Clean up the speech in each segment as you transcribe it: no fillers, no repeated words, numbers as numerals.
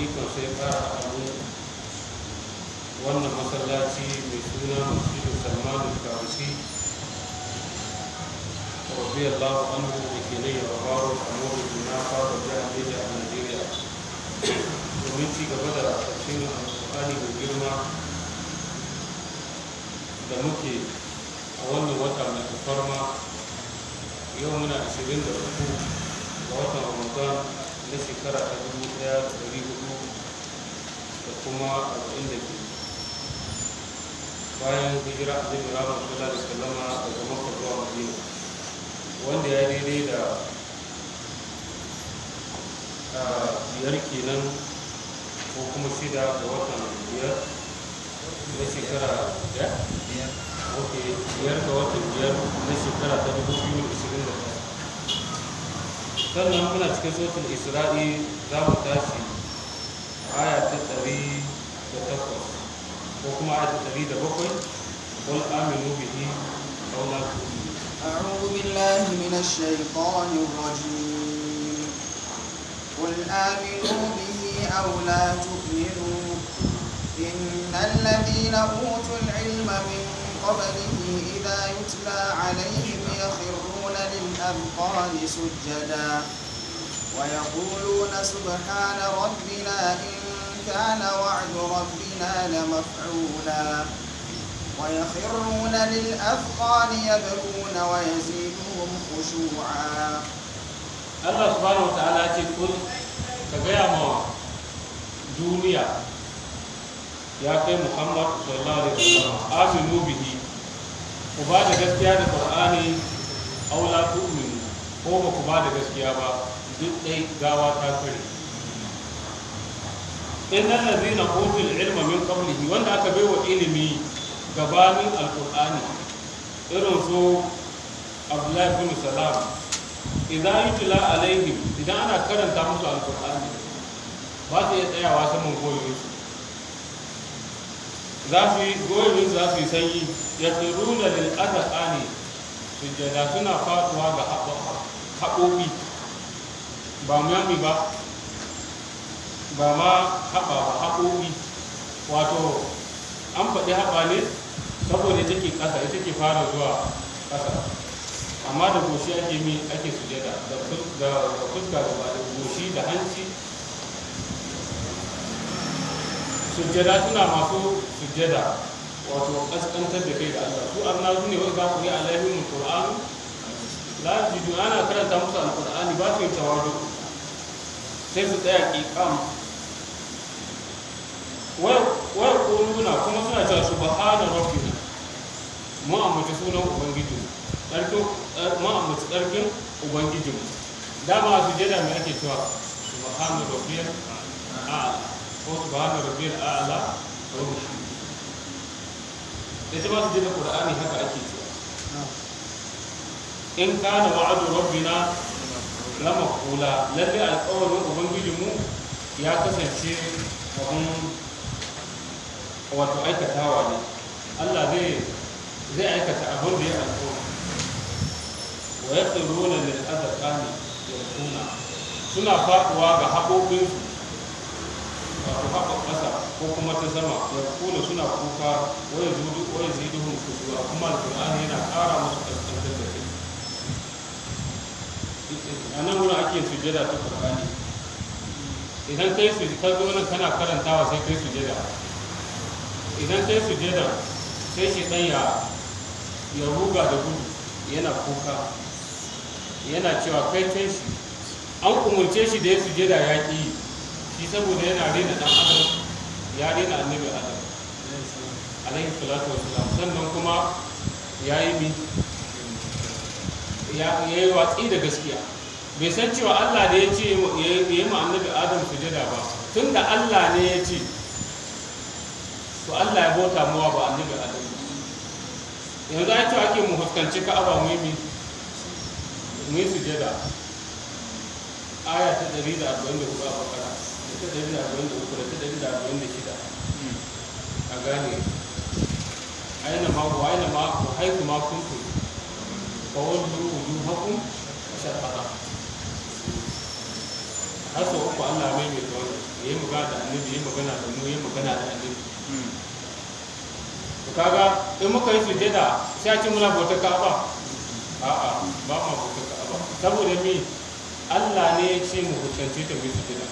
ikon sai ƙara abu wannan masallaci mai suna masjidu salman al-farisi radiyallahu anhu da ke nan ya baro a mawuyi na fara jihar Neja a Najeriya domin ci gaba da tafsirin alƙur'ani mai girma da muke a wannan wata mai alfarma. Yau muna 23 ga watan Ramadan na shekara ta 1400 da kuma 42 bayan hijira a zai rama sallallahu alaihi wasallam daga Makka zuwa Madina, wanda ya daidai da biyar kenan ko kuma 6 ga watan biyar na shekara biyar ga watan biyar na shekara ta 2021. sannan muna cikin sautin Isra'i za mu tashi aya ta 108 ko kuma aya ta 107. qul aminu bihi aw la tu'minu. أعوذ بالله من الشيطان الرجيم. قل آمنوا به أو لا تؤمنوا إن الذين أوتوا العلم من قبله إذا يتلى عليهم يخرون للأذقان سجدا ويقولون سبحان ربنا إن كان وعد ربنا لمفعولا ويخرون للأذقان يبكون ويزيدهم خشوعا. الله سبحانه وتعالى يقول كجاء ما دنيا ya kai Muhammad sallallahu alaihi wasallam aminu bihi, ku ba da gaskiya da Qur'ani aw la tu'minu, ko ba ku ba da gaskiya ba duk dai gawa ta kare. innal ladhina utul ilma min qablihi, wanda aka baiwa ilimi gabanin alqur'ani irin su Abdullah ibn Salam, idan yutla alaihim, idan ana karanta musu alqur'ani ba su iya tsayawa saman goyoyinsu, za su yi goyon za su yi sanyi. ya tsiruna lil azqani sujjada, suna faduwa ga haɓoɓi, ba mami ba ma haɓa ba, haɓoɓi. wato an faɗi haɓa ne saboda take ƙasa, ita ke fara zuwa ƙasa, amma da goshi ake sujjada, da fuska gaba da goshi da hanci. sujjada suna masu sujjada, wato kaskantar da kai da Allah. su annazu ne wai za ku yi alaihim alquran la jidu, ana karanta musu alqur'ani ba su yi tawadu, sai su tsaya ƙiƙam. wai ƙuluna kuma suna cewa subhana rabbina, mu ambaci sunan ubangiji, mu ambaci tsarkin ubangijinmu. dama sujjada mai ake cewa subhana rabbiyal a'la ko subhana rabbiyal a'la wa bihamdihi. ita ma su ji da Qur'ani haka ake cewa in kana wa'adu rabbina la maqula, lalle alƙawarin ubangijinmu ya kasance abun wato aikatawa ne. Allah zai aikata abin da ya alƙawari. wa yaquluna lil azqani yakuna, suna faɗuwa ga haƙoƙinsu, wato haɓa ƙasa ko kuma ta sama, ya kula suna kuka, waya ziduhun kusura, kuma alƙur'ani yana ƙara musu ƙasƙantar da kai. a nan wurin ake sujjada ta ƙur'ani. idan kai ka zo nan kana karantawa sai kai sujjada, idan kai sujjada sai shi ɗan ya ruga da gudu yana kuka, yana cewa kai shi an umurce shi da ya sujjada ya ƙi, shi saboda yana rena dan adam, ya rena annabi adam alaihi salatu wassalam. sannan kuma ya yi watsi da gaskiya, bai san cewa Allah da ya ce ya yi ma annabi adam sujada ba. tun da Allah ne ya ce, to Allah ya bauta mawa ba annabi adam. yanzu ai to ake mu fuskanci Ka'aba mu yi sujada. aya ta 144 a Bakara, ta 143 da ta 146 a gane. aina ma ku haiku ma kuntu fa wallu wujuhakum shatara. har sau uku Allah mai mai tsawon ya yi magana da annabi ya magana da mu ya magana da annabi to kaga in muka yi sujada sai a ce muna bautar Ka'aba a'a ba ma bautar Ka'aba saboda me Allah ne ya ce mu hukunce ta mai sujada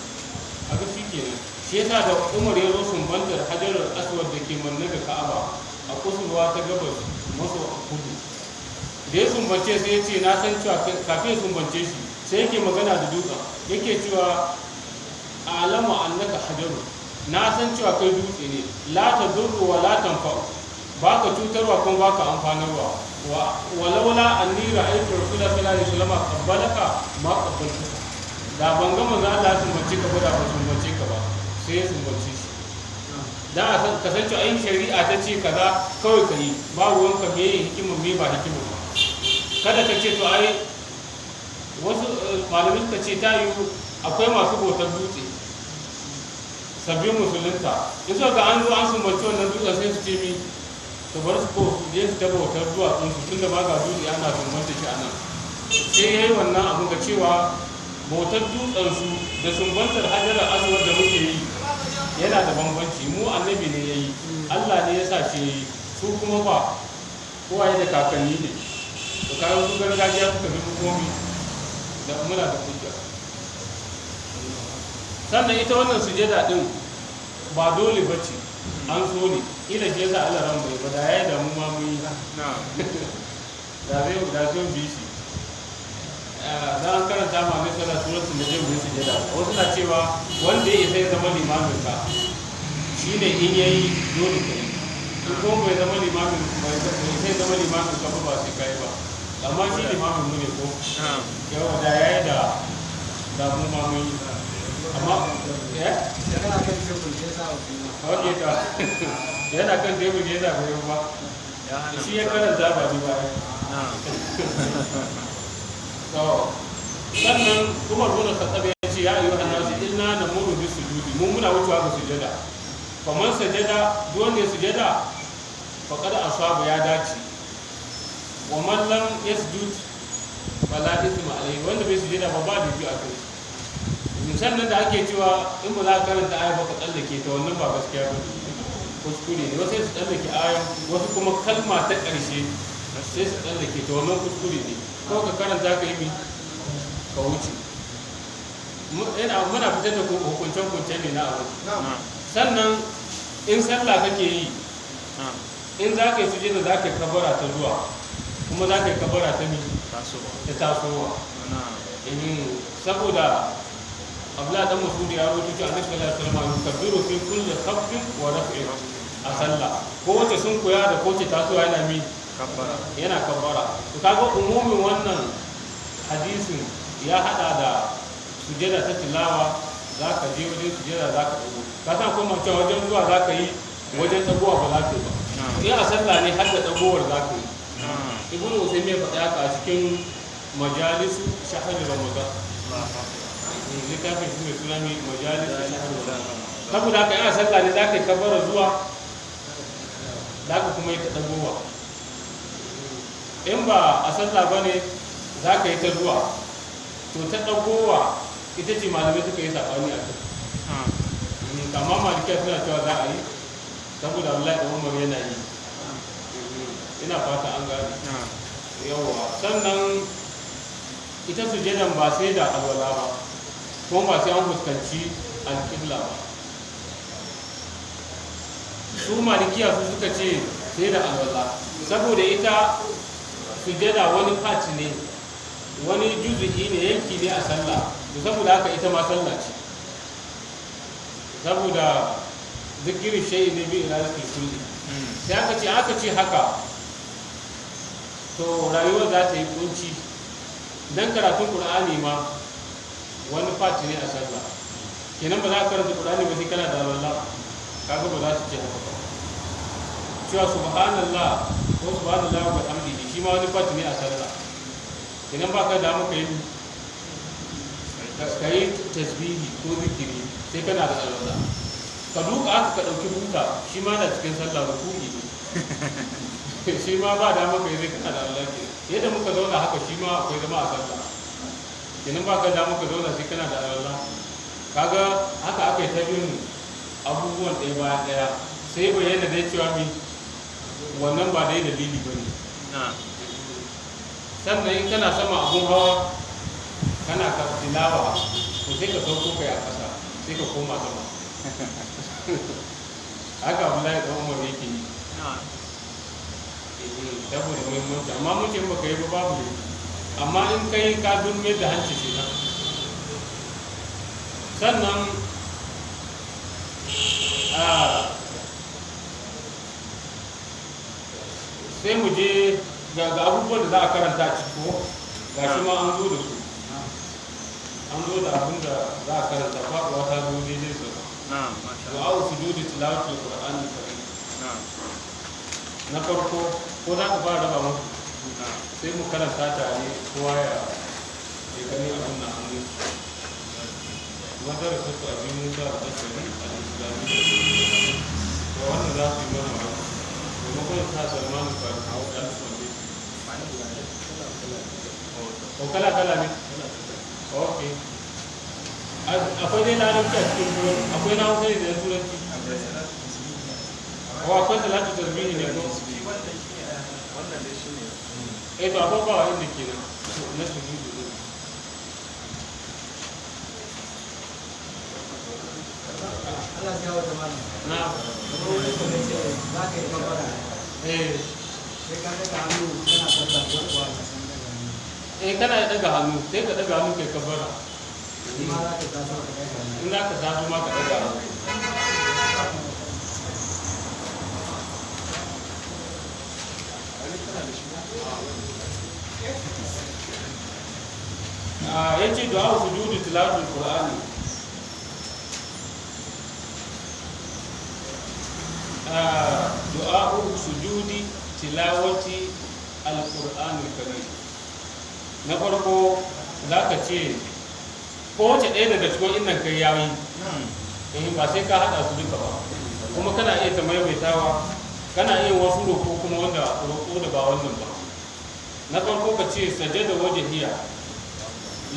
haka shi kenan shi yasa da Umar ya zo sumbantar Hajarul Aswad da ke manne da Ka'aba a kusurwa ta gabas maso kudu da ya sumbance sai ya ce na san cewa kafin ya sumbance shi sai yake magana da dutsen yake cewa alamu annaka hajaru na san cewa kai dutse ne la ta zurru wa la tanfa ba ka cutarwa kuma ba ka amfanarwa walaula anni ra'aytu rasulullahi sallallahu alaihi wasallam qabbalaka ma qabbaltu da ban ga manzo Allah ya sumbance ka ba da ba sumbance ka ba sai ya sumbance shi da a san kasance ayin shari'a ta ce kaza kawai kai ba ruwanka me hikima me ba hikima ba kada ka ce to ai wasu malamai suka ce ta yi akwai masu bautar dutse sabbin musulunta in suka ga an zo an sumbanci wannan dutsen sai su ce mi to bar su ko su je su ta bautar duwatsun su tunda ma ga dutse ana sumbanta shi a nan sai ya yi wannan abu ga cewa bautar dutsen su da sumbantar hajarar aswad da muke yi yana da bambanci mu annabi ne ya yi Allah ne ya sa shi ya yi su kuma ba kowaye da kakanni ne to kayan su gargajiya suka bi komi da muna da hujja sannan ita wannan sujada din ba dole bace an so ne ila je za Allah ran bai ba da yayi da mu ma mu yi da zai bi shi da an karanta ma mai sallah suratul najm ne sujada wasu na cewa wanda ya sai zama limamin ka shine in yayi dole kai in ko bai zama limamin bai sai zama limamin ka ba sai kai ba amma shi limamin mu ne ko yawa da yayi da mu ma mu yi amma yana kan tebur ya sa oke ta yana kan tebur ya sa ba shi ya karanta ba ni ba to sannan Umar bin Khattab ya ce ya ayyuhan nasu inna namuru bis sujudi mun muna wucewa ga sujada faman sajada duk wanda ya sujada faqad asaba ya dace wa man lam yasjud fala ithma alayhi wanda bai sujada ba da biyu a kai sannan da ake cewa in ba za ka karanta aya ba ka tsallake ta wannan ba gaskiya ba kuskure ne wasu su tsallake aya wasu kuma kalma ta ƙarshe sai su tsallake ta wannan kuskure ne ko ka karanta ka yi mi ka wuce muna fitar da hukunce ne na abu sannan in sallah kake yi in za ka yi sujada za ka yi kabara ta zuwa kuma za ka yi kabara ta mi ta tasowa saboda abla dan masudi ya rubuta cewa annabi sallallahu alaihi wasallam kabbiru fi kulli khafdin wa raf'in a sallah ko wace sun koya da ko ce tasowa yana mi kabbara yana kabbara to kaga umumin wannan hadisin ya hada da sujada ta tilawa zaka je wajen sujada zaka dago ka san ko mun cewa wajen zuwa zaka yi wajen dagowa ba za ka yi ba in a sallah ne har da dagowar zaka yi ibnu usaymin ya faɗa haka a cikin majalisu shahri ramadan littafin shi mai suna mai majalis da shahar wala saboda haka yana sallah ne za ka yi kabara zuwa za ka kuma yi ta ɗagowa in ba a sallah ba ne za ka yi ta zuwa to ta ɗagowa ita ce malamai suka yi saɓani a kai amma malikiya suna cewa za a yi saboda Allah da Umar yana yi ina fata an gane yawa sannan ita sujadan ba sai da alwala ba kuma ba sai an fuskanci alƙibla ba su malikiya su suka ce sai da alwala saboda ita sujada wani part ne wani juzu'i ne yanki ne a sallah da saboda haka ita ma sallah ce saboda zikirin shayi ne bi iradatul kulli sai aka ce haka to rayuwar za ta yi kunci dan karatun qur'ani ma wani fati ne a sallah kenan ba za ka karanta qur'ani ba sai kana da alwala kaga ba za su ce haka ba cewa subhanallah ko subhanallah wa bihamdihi shi ma wani fati ne a sallah kenan ba ka da muka yi kai tasbihi ko zikiri sai kana da alwala ka duka aka ka dauki buta shi ma na cikin sallah ruku'i ne shi ma ba da muka yi sai kana da alwala ke yadda muka zauna haka shi ma akwai zama a sallah kenan ba ka da muka zauna sai kana da alwala kaga haka aka yi ta bin abubuwan ɗaya bayan ɗaya sai bayyana dai cewa mi wannan ba dai dalili ba ne. Sannan in kana sama abun hawa kana ka tilawa to sai ka sauko kai a ƙasa sai ka koma sama haka Abdullahi da Umar yake yi saboda muhimmanci, amma mun ce baka yi ba babu ne, amma in kai ka dulme da hanci shi na. Sannan sai mu je ga abubuwan da za a karanta a ciki ko ga shi ma an zo da su, an zo da abin da za a karanta faɗuwa ta zo daidai su du'a sujudi tilawatul qur'ani karim. Na farko ko za ka fara raba muku sai mu karanta tare kowa ya gani abin na hannun madar su abin musa da tasiri al-islami da wannan za su yi mana abu maimakon sa salmanin farko a ɗan sonde ko kala ne? Ok, akwai dai larabci a cikin turanci, akwai na hausa ne da turanci ko akwai salatu tasbihi ne ko? To akwai bawa inda ke nan na sujudu ne. Allah ya wata mana. Na. Wani ko ne ce za ka yi kabara. Sai ka daga hannu kana sallah ko kuwa ka san daga hannu. Kana daga hannu sai ka daga hannu kai kabara. Ma za ka taso ka daga hannu. In za ka taso ma ka daga hannu. Ya ce du'a sujudu tilawatul qur'ani. Du'a sujudi tilawati al-qur'anil karim. Na farko za ka ce kowace ɗaya daga cikin innan kai yayi ba sai ka haɗa su duka ba, kuma kana iya ta maimaitawa, kana iya wasu roƙo kuma wanda roƙo da ba wannan ba. Na farko ka ce sajada wajhiya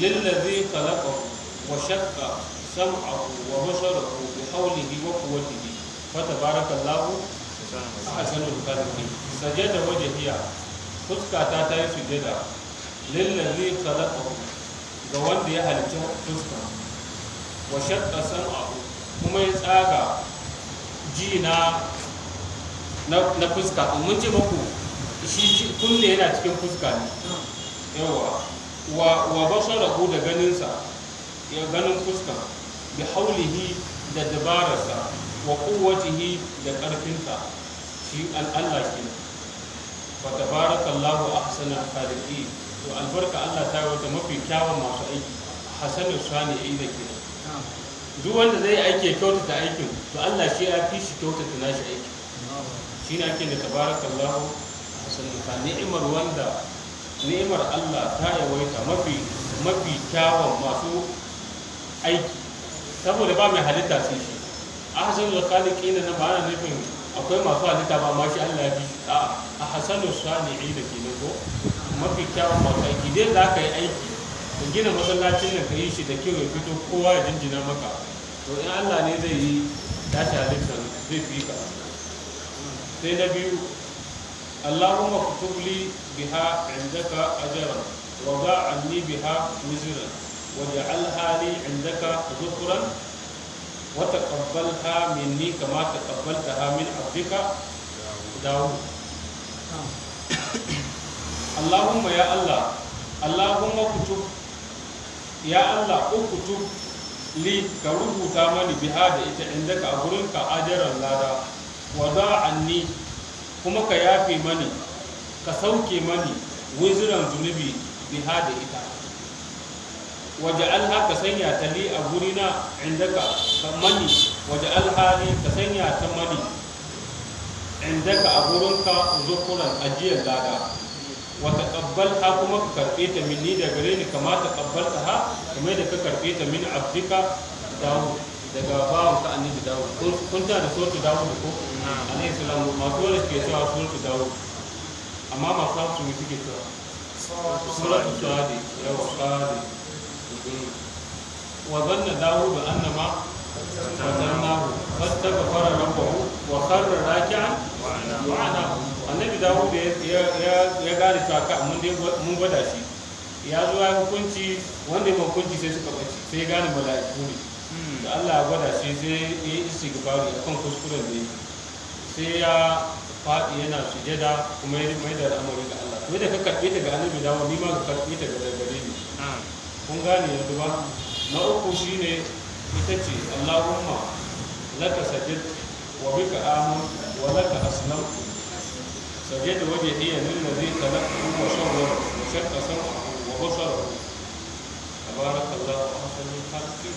lillazi khalaqahu wa shaqqa sam'ahu wa basarahu bi hawlihi wa quwwatihi fa tabarakallahu ahsanul khaliqin. Sajada wajhiya fuskata ta yi sujada lillazi khalaqahu ga wanda ya halicci fuska, wa shaqqa sam'ahu kuma ya tsaga ji na fuska. Mun ce muku shi kunne yana cikin fuska ne, yawa wa basarahu da ganinsa ya ganin fuska, bi haulihi da dabararsa, wa quwwatihi da ƙarfinsa, shi Allah ke. Fa tabarakallahu ahsanul khaliqin, to albarka Allah ta wata mafi kyawun masu aiki, hasanul sani'i da ke. Duk wanda zai aiki ya kyautata aikin, to Allah shi ya fi shi kyautata nashi aiki. Shi ne ake da tabarakallahu ahsanul khaliqin. Ni'imar wanda ni'imar Allah ta yawaita mafi kyawun masu aiki, saboda ba mai halitta sai shi. Ahsanul khaliqin na ba ana nufin akwai masu halitta ba ma shi Allah ya fi a hasanul sani'i da ke ko mafi kyawun masu aiki. Dai za ka yi aiki ka gina masallacin nan ka yi shi da kyau ya fito kowa ya jinjina maka, to in Allah ne zai yi dace halitta zai fi ka. Sai na biyu, Allahumma kutub li biha indaka ajran wa da' anni biha wizran wa ja'alha li indaka dhukran wa taqabbalha minni kama taqabbaltaha min 'abdika Dawud. Allahumma ya Allah, Allahumma kutub ya Allah, ukutub li ka rubuta mani biha da ita indaka a gurinka ajaran lada, wa da' anni kuma ka yafe mani, ka sauke mani wiziran zunubi biha da ita, waje alha ka sanya ta li a gurina indaka ka mani, waje alhali ka sanya ta mani indaka a gurinka zukuran ajiyar lada, wata ƙabbalta kuma ka karɓe ta minni da gare ni kama ta ƙabbalta ha kamar da ka karɓe ta min abdika Dawud, daga bawan ka annabi Dawud. Kun ta da suratu Dawud ko alayhi salam, masu wanda ke cewa suratu Dawud, amma masu hafsu ne suke cewa suratu Sadi, yawa Sadi. wa zanna dawudu annama fatannahu fastaghfara rabbahu wa kharra raki'an wa ana annabi dawudu ya gane cewa mun gwada shi ya zo ya hukunci wanda ya hukunci sai suka bace sai ya gane mala'iku ne da Allah ya gwada shi sai ya yi istighfari akan kuskuren da yake sai ya faɗi yana sujada kuma ya mai da al'amari ga Allah to da ka karɓe ta ga annabi dawo ni ma ka karɓe ta ga gare ni kun gane yanzu ba na uku shine ita ce Allahumma laka sajadtu wa bika amantu wa laka aslamtu sajada wajhiya lillazi khalaqahu wa sawwara wa shaqqa sam'ahu wa basarahu tabarakallahu ahsanul khaliqin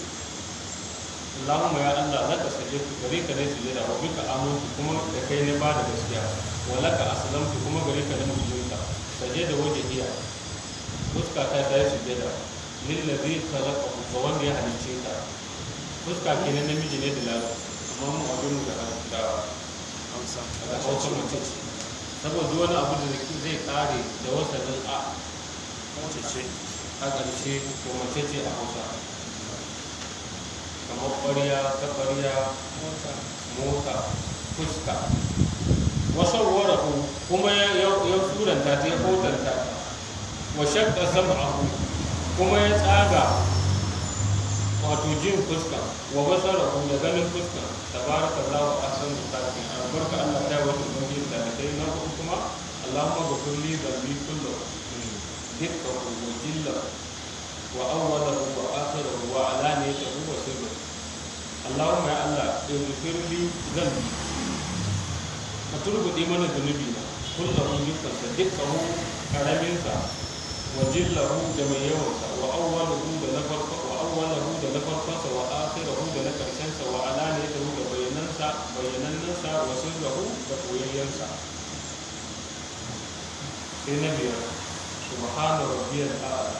Allahumma ya Allah laka sajadtu gare ka ne sujada wa bika amantu kuma da kai ne ba da gaskiya wa laka aslamtu kuma gare ka ne musulunta sajada wajhiya fuska ta yi sujada lillazi khalaqahu ga wanda ya halicce ka fuska kenan namiji ne da lalata amma mu abin da hausa mace ce saboda wani abu da zai kare da wasannin a ƙarshe ko mace ce a hausa kamar ƙwarya ta ƙwarya mota fuska wasu warahu kuma ya suranta ta ya hotanta wa shakka sam'ahu kuma ya tsaga wato jin fuska wa basarahu da ganin fuska tabarakallahu ahsanul khaliqin albarka Allah ta wata ubangiji da kai na kuma Allahumma ghfir li dhanbi kullahu dikkahu wa jillahu wa awwalahu wa akhirahu wa alaniyatahu wa sirruhu Allahumma ya Allah ghfir li dhanbi ka turbude mana zunubi na kullahu dikkahu karaminsa wa jillahu da mai yawansa wa awwalahu da na farkonsa wa akhirahu da na karshensa wa alaniyatahu da bayyanannansa wa sirrahu da koyayyansa sai na biyar subhana rabbiyal a'la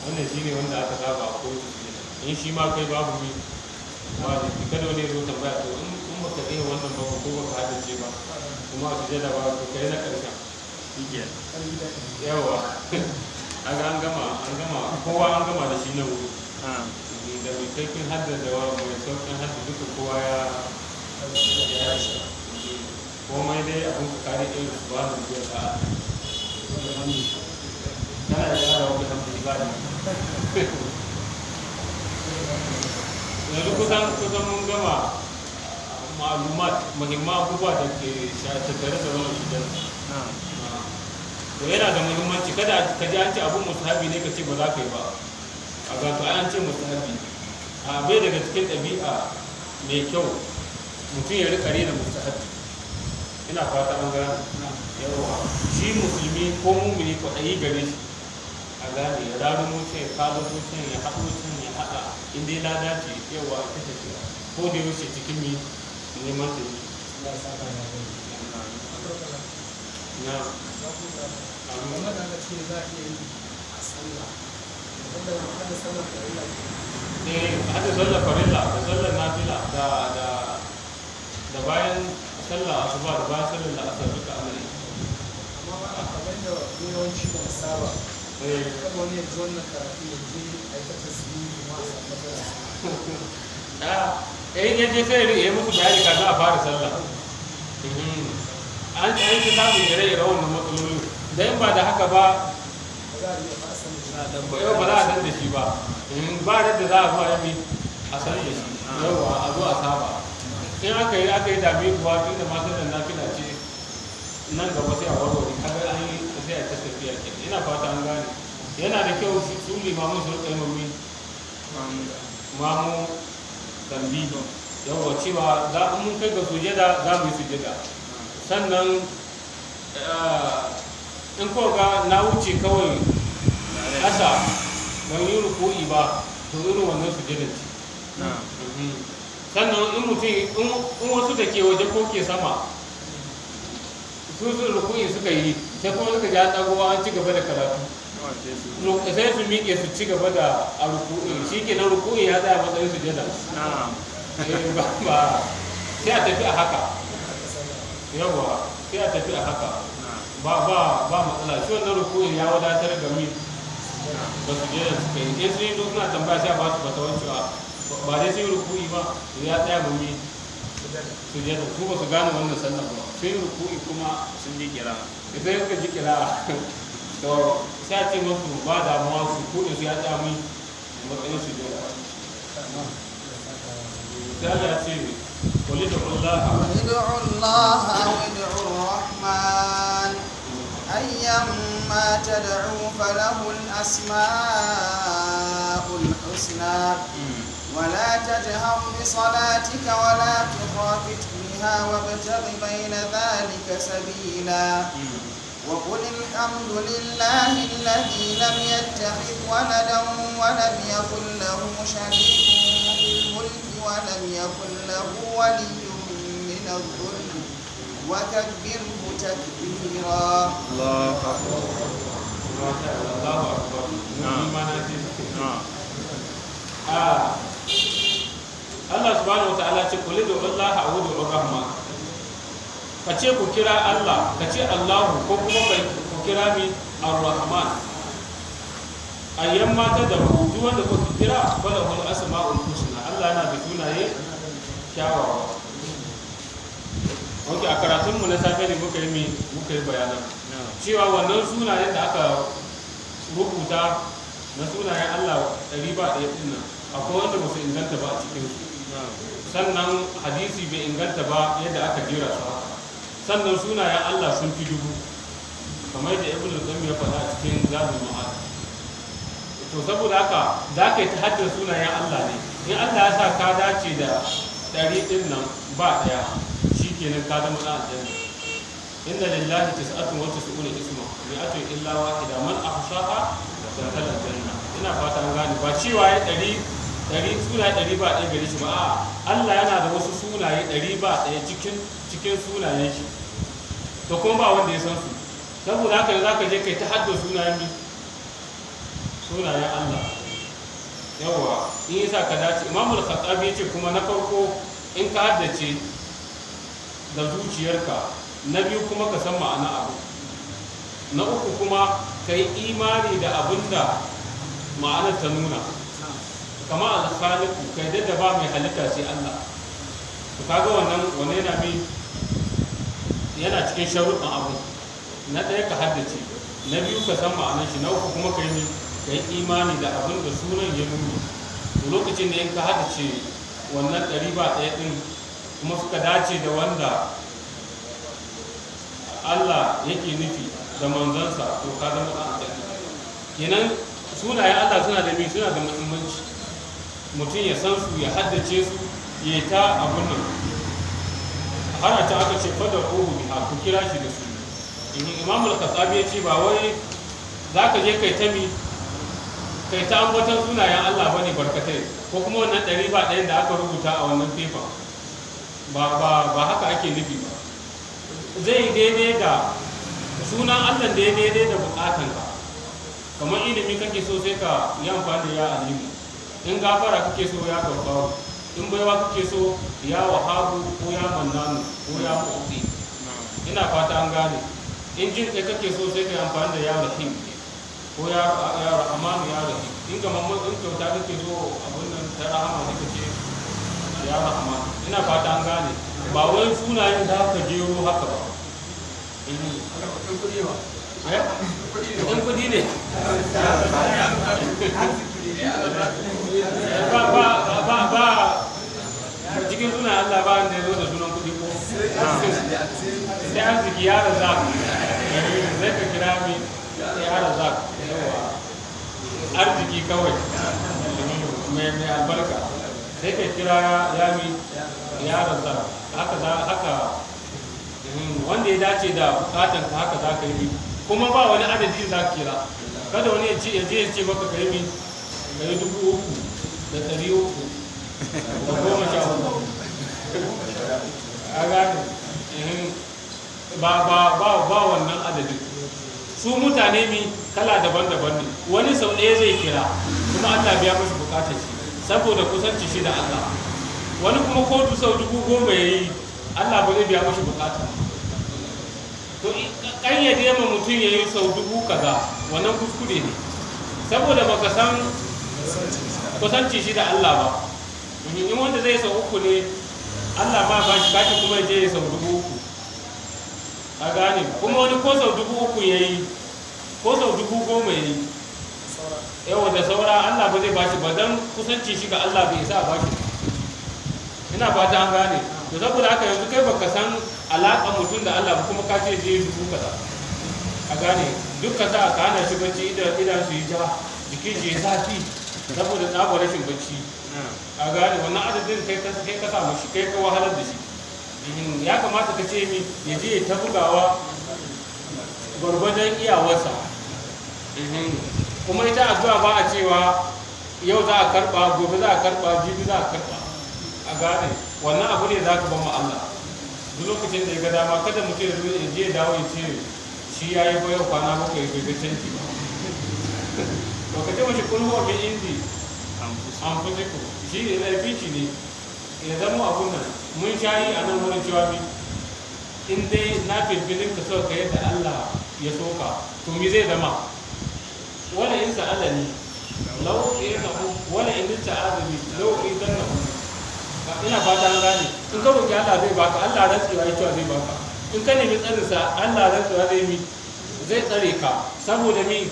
wannan shine wanda aka saba a kowace in shi ma kai babu mi ba da kada wani zo tambaya to in baka iya wannan ba ko baka hadace ba kuma a sujada ba to kai na karshen yawa aga an gama kowa an gama da shi na wuri da mai kaifin haddada wa mai sauƙin haddada duka kowa ya komai dai abin ka kare ɗaya su ba da biyar a kana da yara wani hamdu ibadi yanzu kusan mun gama ma'alumat muhimman abubuwa da ke tattare da wannan shigar to yana da muhimmanci kada ka ji an ce abun musahabi ne ka ce ba za ka yi ba a gato an ce musahabi a bai daga cikin ɗabi'a mai kyau mutum ya rika rena musahabi ina fata an gane yawa shi musulmi ko mumini kwaɗayi gare shi a gane ya raro mutum ya kawo mutum ya haɗo mutum ya haɗa inda ya ladace yawa a kashe shi ko da yaushe cikin mi neman da yi na amma da aka ce za a iya yi a sallah wanda hada sallah farilla hada sallah farilla da sallah nafila da bayan sallah asuba da bayan sallah la'asar duka ana yi amma ba a kamar da yawanci ba saba kan wani yanzu wannan karatu ya je a yi ta tasiri kuma a samu matsala in yaje sai ya musu bayani kafin a fara sallah an ta samun ire-ire wannan matsaloli da in ba da haka ba yau ba za a san da shi ba ba da za a zuwa yami a san da shi yawa a zo a saba in aka yi dami kuwa tun da masu da nafila ce nan gaba sai a warware kaga an yi sai a ta tafiya ke ina fata an gane yana da kyau su limamun su rika yi mamu tambi yawa cewa za mun kai ga sujada za mu yi sujada sannan in ko ga na wuce kawai ƙasa ban yi ruku'i ba to irin wannan sujada ce sannan in mutum in wasu da ke waje ko ke sama su ruku'i suka yi sai kuma suka ji an ɗagowa an ci gaba da karatu sai su miƙe su ci gaba da a ruku'i shi ke nan ruku'i ya tsaya matsayin sujada ba sai a tafi a haka yawa sai a tafi a haka ba matsala shi wannan ruku'in ya wadatar ga mi ba su je da suka yi in sun yi suna tambaya sai a ba su fatawan cewa ba dai sun yi rukuni ba ya tsaya mummi su je da su ba su gane wannan sallar ba sun yi rukuni kuma sun ji kira sai suka ji kira to sai a ce musu ba damuwa su kuɗe su ya tsaya mun matsayin su je da sai Allah ya ce wali da Allah ادعوا الله أو ادعوا الرحمن أيما تدعوا فله الأسماء الحسنى ولا تجهر بصلاتك ولا تخافت بها وابتغ بين ذلك سبيلا وقل الحمد لله الذي لم يتخذ ولدا ولم يكن له شريك في الملك ولم يكن له ولي من الذل وكبره تكبيرا. الله أكبر الله أكبر. نعم. نعم. Allah subhanahu wa ta'ala ce kulli da Allah a'udhu rahman ka ce ku kira Allah ka ce Allahu ko kuma ku kira mi ar-rahman ayyan mata da duk wanda ku kira falahul asma'ul husna Allah yana da sunaye kyawawa. Wanke a karatunmu na safe ne muka yi bayanan cewa wannan sunayen da aka rubuta na sunayen Allah 101 ɗin nan akwai wanda ba su inganta ba a cikin su sannan hadisi bai inganta ba yadda aka jera su sannan sunayen Allah sun fi 1000 kamar yadda Ibn al-Qayyim ya faɗa a cikin Zadul Ma'ad. To saboda haka za ka yi ta haddar sunayen Allah ne in Allah ya sa ka dace da 100 ɗin nan ba ɗaya shikenan ka zama ɗan aljanna. inna lillahi tis'atun wa tis'una isma mi'atun illa wahida man ahsaha dakhala aljanna. Ina fata an gane ba cewa ya 100 sunaye 100 ba ɗaya gare shi ba a'a Allah yana da wasu sunaye 100 ba ɗaya cikin sunayen shi to kuma ba wanda ya san su saboda haka za ka je kai ta hadda sunayen Allah yawa in yasa ka dace Imam al-Khattabi yace kuma na farko in ka haddace da zuciyarka na biyu kuma ka san ma'ana abu na uku kuma ka yi imani da abin da ma'anar ta nuna kama al-khaliqu kai da ba mai halitta sai Allah to kaga wannan yana cikin sharuɗin abu na ɗaya ka haddace na biyu ka san ma'anar shi na uku kuma ka yi imani da abin da sunan ya nuna to lokacin da in ka haddace wannan 100 ba ɗaya ɗin kuma suka dace da wanda Allah yake nufi da manzansa to ka zama ɗan aljanna. Kenan sunayen Allah suna da muhimmanci mutum ya san su ya haddace su ya ta abun nan har a can aka ce fadar ohu biha ku kira shi da su. Imam al-Khattabi ya ce ba wai za ka je kai ta ambatan sunayen Allah bane barkatai ko kuma wannan 100 ba ɗayan da aka rubuta a wannan fefa ba haka ake nufi ba. Zai daidai da sunan Allah da ya daidai da bukatanka kamar ilimi kake so sai ka yi amfani da ya alimu in gafara kake so ya gafaru in baiwa kake so ya wahabu ko ya mannanu ko ya mu'ti. Ina fata an gane in jin kai kake so sai ka yi amfani da ya rahim ko ya rahmanu ya rahim in ga mamman in kyauta kake so abun nan ta rahama sai ka ce ya rahman. Ina fata an gane ba wai sunayen da aka jero haka ba. Ɗan kudi ne ba cikin suna Allah ba wanda ya zo da sunan kudi ko sai arziki ya raza zai ka kira mi ya raza arziki kawai mai albarka sai ka kira ya mi ya raza haka wanda ya dace da bukatan ka haka za ka yi kuma ba wani adadi za ka kira kada wani ya ce maka ka yi 3,314 a gane ba wannan adadin su mutane mi kala daban-daban ne wani sau ɗaya zai kira kuma Allah biya mashi bukatar shi saboda kusanci shi da Allah wani kuma kotu sau 10,000 ya yi Allah ba zai biya mashi bukata to ƙayyade ma mutum ya yi sau 1000 kaza wannan kuskure ne saboda baka san kusanci shi da Allah ba. In wanda zai sau uku ne Allah ma ba shi kuma je ya sau 3,000 a gane, kuma wani ko sau 3,000 ya yi ko sau 10,000 ya yi yawa da saura Allah ba zai ba shi ba don kusanci shi ga Allah bai sa ba shi. Ina fata an gane, to saboda haka yanzu kai baka san alaƙa mutum da Allah ba kuma ka ce je 1000 kaza a gane, duk ka sa ka hana shi bacci idan su yi ja jikin shi ya zafi saboda tsabar rashin bacci a gane, wannan adadin kai ka samu shi kai ka wahalar da shi. Ya kamata ka ce mi ya je ta bugawa gwargwadon iyawarsa. Kuma ita addu'a ba a cewa yau za a karba, gobe za a karba, jibi za a karba a gane, wannan abu ne za ka ban ma Allah duk lokacin da ya ga dama. kada mutum ya je dawo ya ce shi ya yi bayan kwana bakwai bai ga canji ba. to ka ce mashi kulhuwa min indi an fusiku shi ne laifici ne ya zama abun nan. Mun shayi a nan wurin cewa mi in dai na filfilin ka so ka yadda Allah ya soka to mi zai zama wala in sa'alani law inahu wala in ta'adabi law idanahu. Ina fata an gane, in ka roki Allah zai baka, Allah rantsuwa ya cewa zai baka. In ka nemi tsarinsa Allah rantsuwa zai tsare ka, saboda mi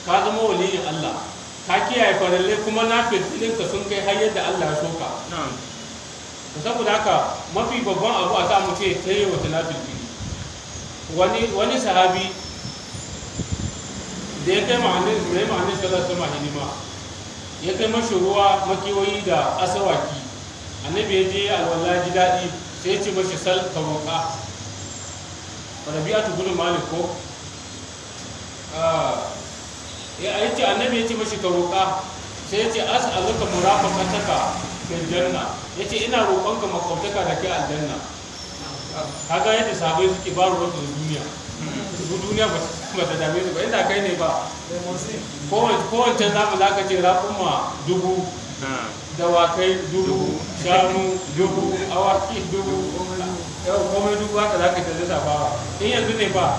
ka zama waliyin Allah, ka kiyaye faralle kuma na filfilin ka sun kai har yadda Allah ya soka. Saboda haka mafi babban abu a samu ce ta yi wata na filfili. Wani sahabi da ya kai ma'anin shalar sama hidima, ya kai mashi ruwa makiyoyi da asawaki. Annabi ya je alwala ji daɗi sai ya ce mashi sal ka roƙa. Rabi'atu bin Malik ko ya ce annabi ya ce mashi ka roƙa, sai ya ce as'aluka murafaqataka fil janna, ya ce ina roƙonka makwabtaka da ke aljanna. Kaga yadda sahabbai suke ba ruwan da duniya ba ta dame su ba, inda kai ne ba kowancan zamu za ka ce raƙumma 1000, dawakai 1000, shanu 1000, awaki 1000, yau komai 1000 haka za ka ta zata ba. In yanzu ne ba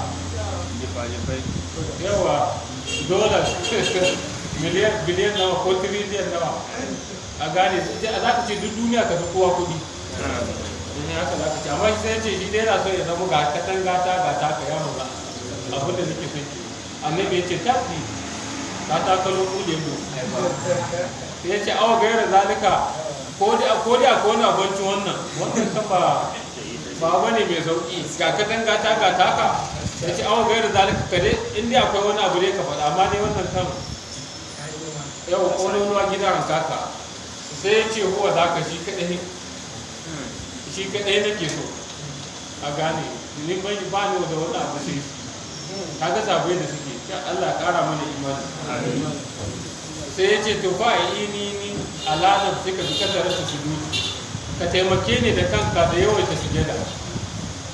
yawa dolar biliyan nawa ko tiriliyan nawa a gane, za ka ce duk duniya ka fi kowa kuɗi. Haka za ka ce, amma shi sai ce shi dai yana so ya zama ga katanga ta ga taka ya maza abin da nake son ki. Annabi ya ce tafi ka takalo kule mu ya ce awa gaira zalika ko dai akwai wani abincin wannan kan ba bane mai sauki, ga katanga ta ga taka. Ya ce awa gaira zalika ka dai in dai akwai wani abu ne ka faɗa, amma dai wannan kan yau ƙololuwa gidan kaka. Sai ya ce huwa za ka shi kaɗai nake so a gane, ni ba ni da wani abu sai kaga sabai da suke Allah ƙara mana imani. Sai ya ce to fa ni alanar suka fi kasar su sujudi, ka taimake ni da kanka da yawaita sujada.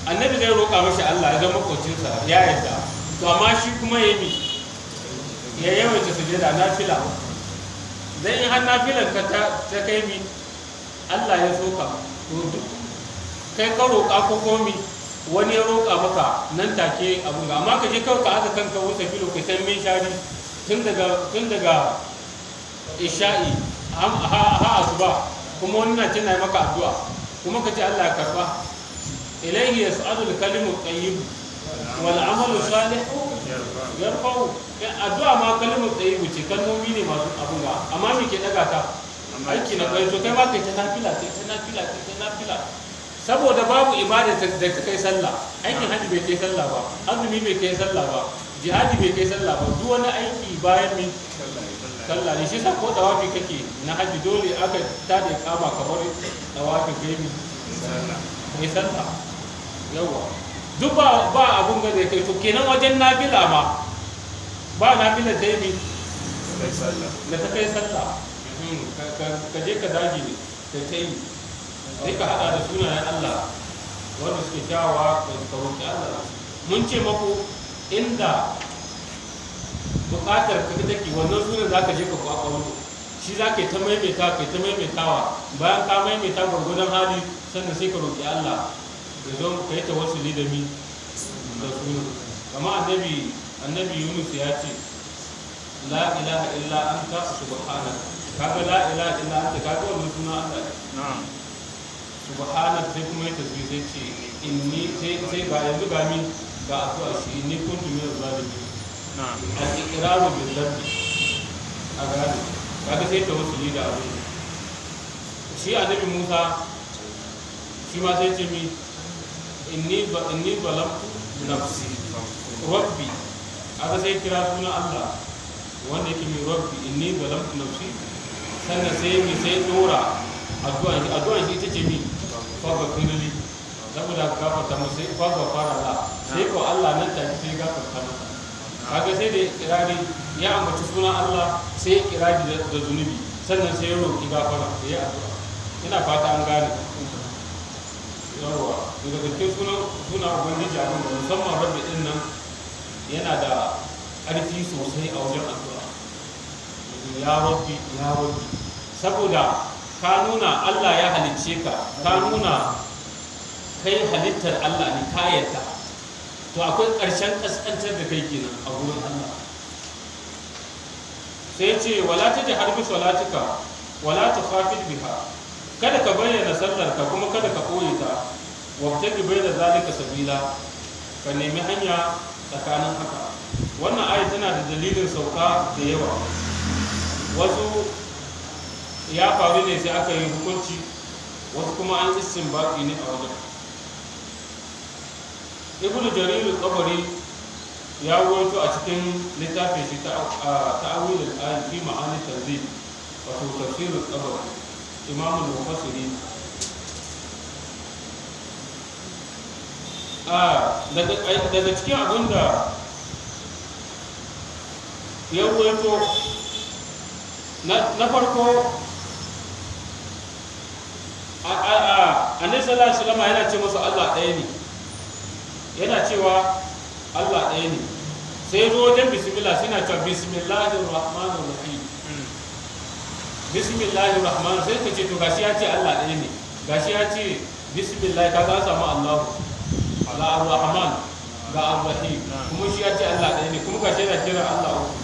Annabi zai roƙa mashi Allah ya zama kocinsa ya yadda, to amma shi kuma ya yawaita sujada na fila. Dan in har na filan ka ta kai mi Allah ya soka, to kai ka roƙa ko komi wani ya roƙa maka nan take abun ga, amma ka je kawai ka aza kanka wuce filo ka san min shari tun daga isha'i ha asuba, kuma wani na tana maka addu'a kuma ka ce Allah ya karba. Ilaihi yas'adul kalimu tayyib wal amalu salih yarfa'u. Addu'a ma kalimu tayyib ce, kalmomi ne masu abun ga, amma me ke daga ta aiki na kai, to kai ma kai ta nafila saboda babu ibada da ta kai sallah. Aikin hajji bai kai sallah ba, azumi bai kai sallah ba, jihadi bai kai sallah ba, duk wani aiki bayan min sallah ne. Shi sa ko dawafi kake na hajji dole aka tada kama kamar dawafi gaibi kai sallah yawa, duk ba abun ga da kai. To kenan wajen nafila ma ba nafila ta yi da ta kai sallah. Ka je ka dage ne ka ta yi, sai ka haɗa da sunayen Allah wanda suke kyawawa ka roƙi Allah. Mun ce maku inda buƙatar ka take wannan sunan za ka je ka kwakwalo shi, za ka yi ta maimaitawa. Bayan ka maimaita gwargwadon hali sannan sai ka roƙi Allah ya zo ka yi tawassuli da mi da sunan. Kama annabi Yunus ya ce la ilaha illa anta subhanaka, kaga la ilaha illa anta kaga wannan suna Allah na'am subhanaka, sai kuma ya tasbih sai ce inni sai ga yanzu ga mi ga addu'a shi inni kuntu min zalimin na'am al-iqraru bil dhanbi a gani kaga sai tawassuli da abu shi annabi Musa shi ma sai ce mi inni zalamtu nafsi rabbi, aka sai kira suna Allah wanda yake mai rabbi inni zalamtu nafsi, sannan sai mi sai dora addu'a shi ita ce mi faga firili saboda gafarta mu sai faga fara la sai ko Allah nan take sai gafarta masa, kaga sai da kirari ya ambaci suna Allah sai kirari da zunubi sannan sai ya roki gafara da ya addu'a. Ina fata an gane yawa daga cikin suna ubangiji abin da musamman rabbi din nan yana da ƙarfi sosai a wajen addu'a. Ya rabbi saboda ka nuna Allah ya halicce ka nuna kai halittar Allah ne ka yarda, to akwai ƙarshen ƙasƙantar da kai kenan a wurin Allah. sai ce wala tajhar bi salatika wala tukhafid biha, kada ka bayyana sallar ka kuma kada ka koye ta, wabtagi bayna zalika sabila, ka nemi hanya tsakanin haka. Wannan ayat tana da dalilin sauka da yawa, wasu ya faru ne sai aka yi hukunci, wasu kuma an istinbati ne a wajen. Ibnu Jarir al-Tabari ya rawaito a cikin littafin shi ta'awil al-ayat fi ma'ani tanzil, wato tafsir al-Tabari, Imam al-Mufassirin. Daga cikin abinda ya rawaito na farko, annabi sallallahu alaihi wasallam yana ce musu Allah ɗaya ne, yana cewa Allah ɗaya ne. Sai zo wajen bismillah suna cewa bismillahir rahmanir rahim, bismillahir rahman, sai ka ce to gashi ya ce Allah ɗaya ne, gashi ya ce bismillah, ka ga samu Allah ar-rahman ga ar-rahim, kuma shi ya ce Allah ɗaya ne, kuma gashi yana kira Allah uku.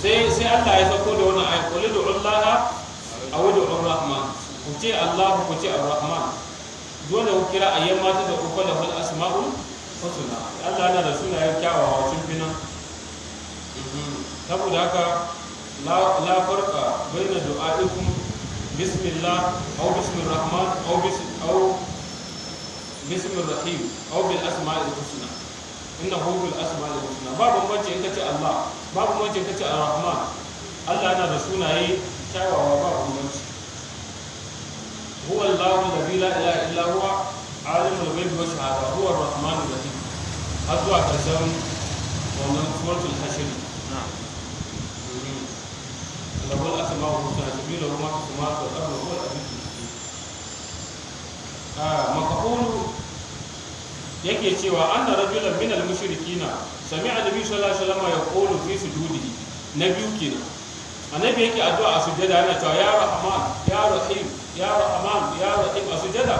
sai Allah ya sauko da wannan ayat, qul ud'u Allah aw ud'u ar-rahman, ku ce Allah ku ce ar-rahman, dole ku kira ayyan mata da uku da wal asma'ul husna. Allah yana da sunayen kyawawa sun fi nan. Saboda haka la farqa baina du'a'ikum bismillah aw bismir rahman aw bismir rahim aw bil asma'il husna, innahu bil asma'il husna. Babu bambanci in kace Allah, babu bambanci in kace ar-rahman. Allah yana da sunaye kyawawa, babu bambanci. huwa Allahu alladhi la ilaha illa huwa alimul ghaibi wash shahada huwa ar-rahmanur rahim, har zuwa karshen wannan suratul hashr. lahul asma'ul husna sabila ma fi samawati wal ardi huwa al-azizul hakim. Makahulu yake cewa anna rajulan min al-mushrikina sami'a nabi sallallahu alaihi wasallam yaqulu fi sujudihi, na biyu kenan annabi yake addu'a a sujada yana cewa ya rahman ya rahim ya rahman ya rahim a sujada.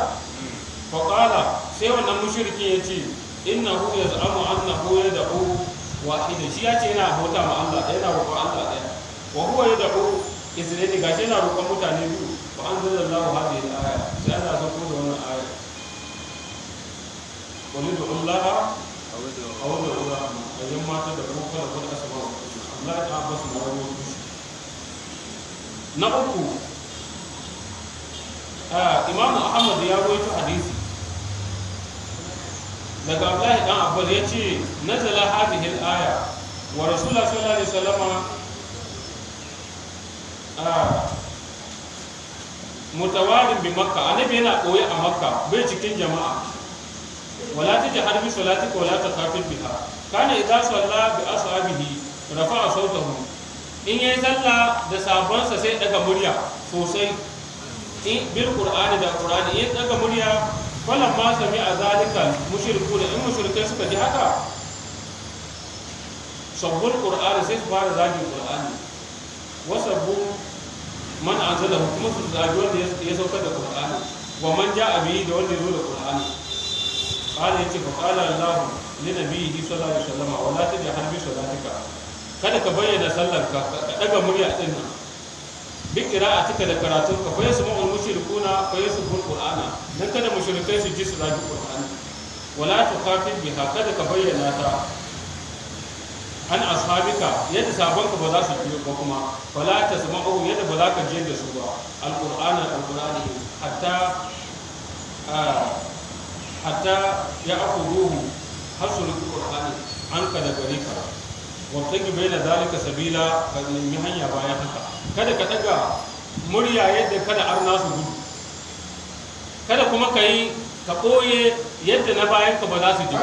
Fa qala, sai wannan mushrikin yace innahu yaz'amu annahu yad'u wahida, shi yace yana bauta ma Allah, yana roƙon Allah ɗaya, wa huwa yad'u izraini, gashi yana roƙon mutane biyu. Fa anzalallahu hadhihi al-aya, sai Allah ya sauko da wannan aya, qul ud'u Allah aw ud'u ar-rahman, ayyan mata da kuma kala kala asma'u Allah ta abbas na rawu. Na uku, Imam Ahmad ya rawaito hadisi daga Abdullahi dan Abbas, yace nazala hadhihi al-aya wa rasulullah sallallahu alaihi wasallam mutawarin bi Makka, annabi yana koyi a Makka bai cikin jama'a. wala tajhar bi salatika wala takhafit biha, kana idza salla bi ashabihi rafa'a sautahu, in yayi sallah da sahabbansa sai daga murya sosai, in bil qur'ani da qur'ani, in daga murya. Falan ma sami'a zalika mushrikuna, in mushrikai suka ji haka, sabbul qur'ani, sai su fara zagin qur'ani, wasabbu man anzalahu, kuma su zagi wanda ya saukar da qur'ani, wa man ja'a bihi, da wanda ya zo da qur'ani. Qala yace fa qala Allah li nabiyhi sallallahu alaihi wasallam wala tajhar bi salatika, kada ka bayyana sallarka ka daga murya din nan bi qira'atika da karatun ka fa yasma'ul mushrikuna fa yasma'ul qur'ana dan kada mushrikai su ji su rabi qur'ani wala tukhafid biha kada ka bayyana ta an ashabika yadda sabonka ba za su ji ba kuma wala tasma'u yadda ba za ka ji da su ba alqur'ani hatta ya akuduhu hasul qur'ani an ka da gare ka wabtaki bai da zalika sabila ka nemi hanya bayan haka kada ka daga murya yadda kada arna su gudu kada kuma ka yi ka ɓoye yadda na bayan ka ba za su ji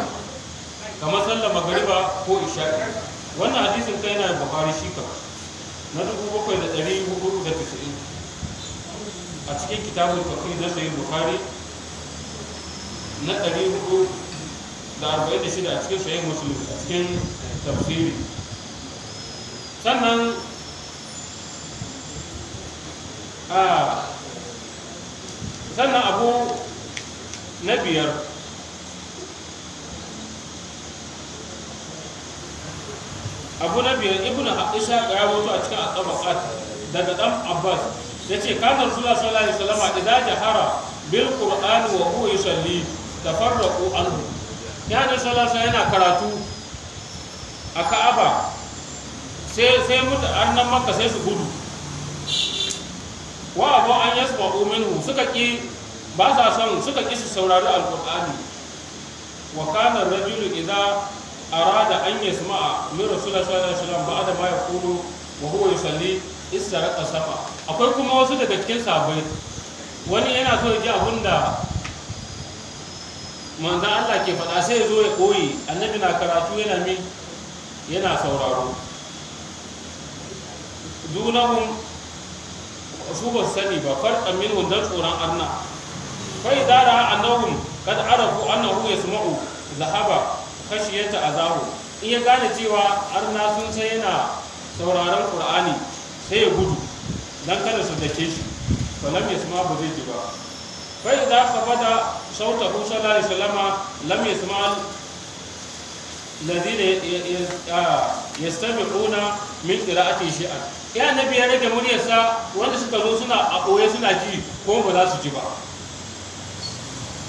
kamar sallar magariba ko isha'i wannan hadisin kai yana bukari shi ka na 7490 a cikin kitabun tafsir na sahih bukhari na 446 a cikin sahih muslim a cikin tafsiri sannan abu na biyar ibn ishaq ya wato a cikin at-tabaqat daga dan abbas yace kana rasulullah sallallahu alaihi wasallam idza jahara bil qur'an wa huwa yusalli tafarraqu anhu ya nabi sallallahu alaihi yana karatu a ka'aba sai mutanen makka sai su gudu wa abu an yasma'u minhu suka ki su saurari alqur'ani wa kana ar-rajulu idza arada an yasma'a min rasulullah sallallahu alaihi wasallam ba'da ma yaqulu wa huwa yusalli istaraqa safa akwai kuma wasu daga cikin sahabbai wani yana so ya ji abinda manzon Allah ke faɗa sai ya zo ya koyi annabi na karatu yana sauraro dunahum su ba sani ba farqan minhum dan tsoron arna fa idza ra'a annahum qad arafu annahu yasma'u zahaba khashiyata azahu in ya gane cewa arna sun sai yana sauraron qur'ani sai ya gudu dan kada su dake shi fa lam yasma ba zai ji ba fa idza qabada sautahu sallallahu alaihi wasallam lam yasma alladhina yastami'una min qira'ati shay'an ya nabi ya rage muryarsa wanda suka zo suna a ɓoye suna ji ko ba za su ji ba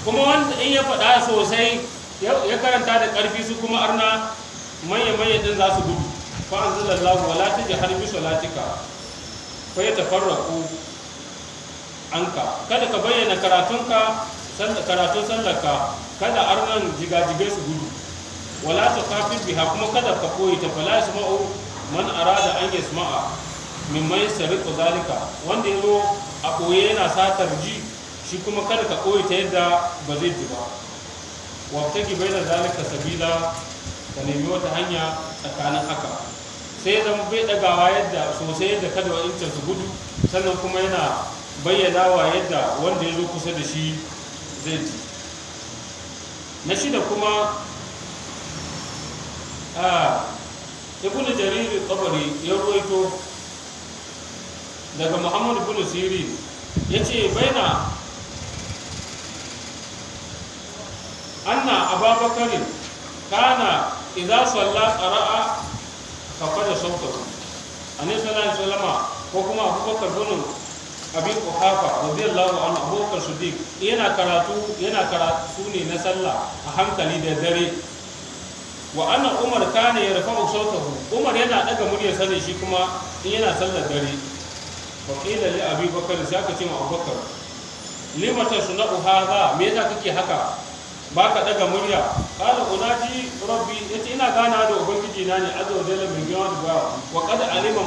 kuma wanda in ya faɗa sosai ya karanta da ƙarfi su kuma arna manya din za su gudu fa anzalallahu wala tajhar bi salatika fa yatafarraqu anka kada ka bayyana karatun sallarka kada arnan jigajigai su gudu wala tukhafid biha kuma kada ka koyi ta fala yasma'u man arada an yasma'a mimman yasriqu zalika wanda yazo a koye yana satar ji shi kuma kada ka koyi ta yadda ba zai ji ba wabtaki baina zalika sabila ka nemi wata hanya tsakanin haka sai zama bai dagawa yadda sosai yadda kada wa'incan su gudu sannan kuma yana bayyanawa yadda wanda ya zo kusa da shi zai ji na shida kuma ibn jarir tabari ya ruwaito daga muhammad ibn sirin yace baina anna ababakar kana idza salla qara'a faqada sawtahu annabi sallallahu alaihi wasallam ko kuma abubakar bin abi quhafa radiyallahu anhu abubakar siddiq yana karatu ne na sallah a hankali da dare wa anna umar kana yarfa'u sawtahu umar yana daga muryar sa shi kuma in yana sallar dare fa qila li abi bakar sai aka ce ma abubakar limata sunau hadha me yasa kake haka baka daga murya qala unaji rabbi yace ina gana da ubangiji na ne azza wa jalla mai gawa da wa qad alima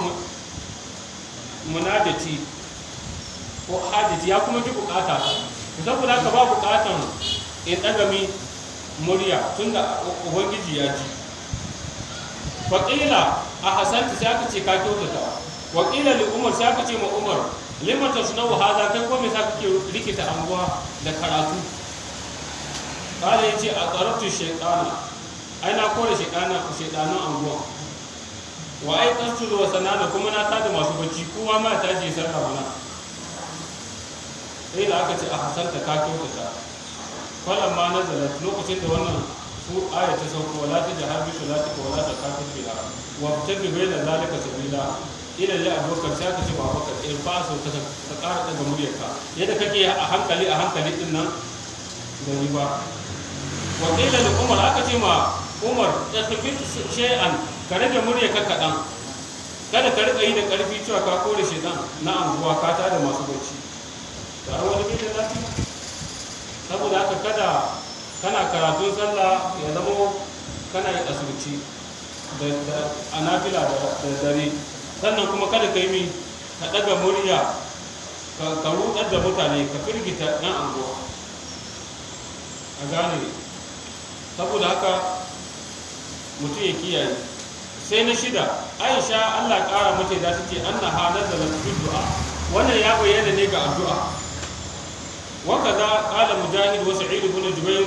munadati ko hadisi ya kuma ji bukata saboda ka ba bukatan in daga mi murya tunda ubangiji ya ji faqila a hasanta sai aka ce ka kyautata wa qila li umar sai aka ce ma umar limata sunau hada kai ko me sa kake rikita anguwa da karatu kala yace a qaratu shaytana ai na kore shaytanan anguwa wa ai qastu wa sanana kuma na tada masu bacci kowa ma tashi sarra bana sai da aka ce a hasanta ka kyautata falan ma nazalat lokacin da wannan su aya ta sauko wala ta jahar bi salatika wala takafir biha wa tabi bayna zalika sabila ila ya abubakar sai ka ce ba abubakar in fa so ta ƙara daga muryarka yadda kake a hankali din nan gani ba wa qila li umar aka ce ma umar ikhfid shay'an ka rage muryarka kaɗan kada ka rika yi da ƙarfi cewa ka kore shedan na anguwa ka tada masu bacci da wani bai da lafiya saboda haka kada kana karatun sallah ya zama kana yi asirci da anafila da dare sannan kuma kada ka yi mi ka daga murya ka rudar da mutane ka firgita ɗan anguwa a gane saboda haka mutum ya kiyaye sai na shida aisha allah ƙara mata da ta ce an na halar da lafi du'a wannan ya bayyana ne ga addu'a waka za ƙala mujahid wasu ilu bin jubair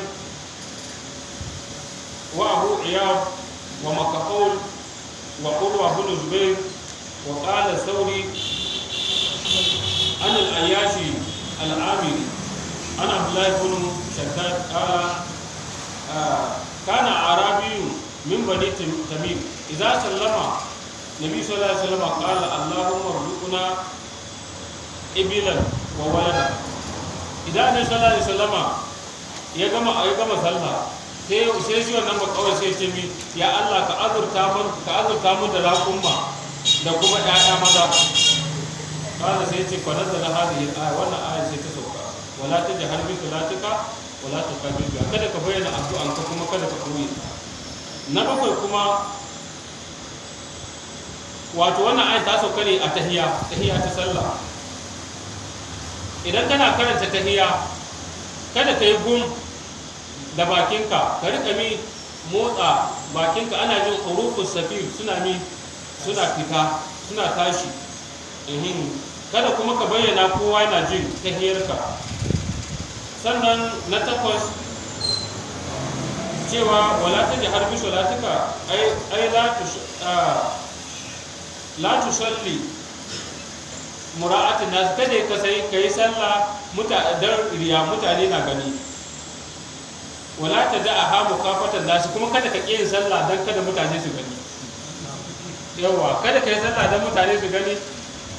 وأبو عياض ومكحول وقروة بن زبير وقال الثوري عن الأياشي العامري عن عبد الله بن شداد قال كان أعرابي من بني تميم إذا سلم النبي صلى الله عليه وسلم قال اللهم ارزقنا إبلا وولدا إذا النبي صلى الله عليه وسلم يجمع صلى sai shi wannan ba kawai sai ce mi ya Allah ka azurta mu da raƙumma da kuma ƴaƴa maza kana sai ce fa nazala hadhihi al-aya wannan aya sai ta sauka wala tajhar bi salatika wala tuqabbil biha kada ka bayyana addu'an ka kuma kada ka koyi na bakwai kuma wato wannan aya ta sauka ne a tahiyya ta sallah idan kana karanta tahiyya kada ka yi gum da bakinka ka rika mi motsa bakinka ana jin hurufus safir suna fita suna tashi kada kuma ka bayyana kowa yana jin tahiyarka sannan na takwas cewa wala ta ji harbi salatika ai la tusalli mura'atin nas kada ka sai kai sallah dan riya mutane na gani wala ta da aha mukafatan nasu kuma kada ka yin sallah dan kada mutane su gani yawa kada ka yi sallah dan mutane su gani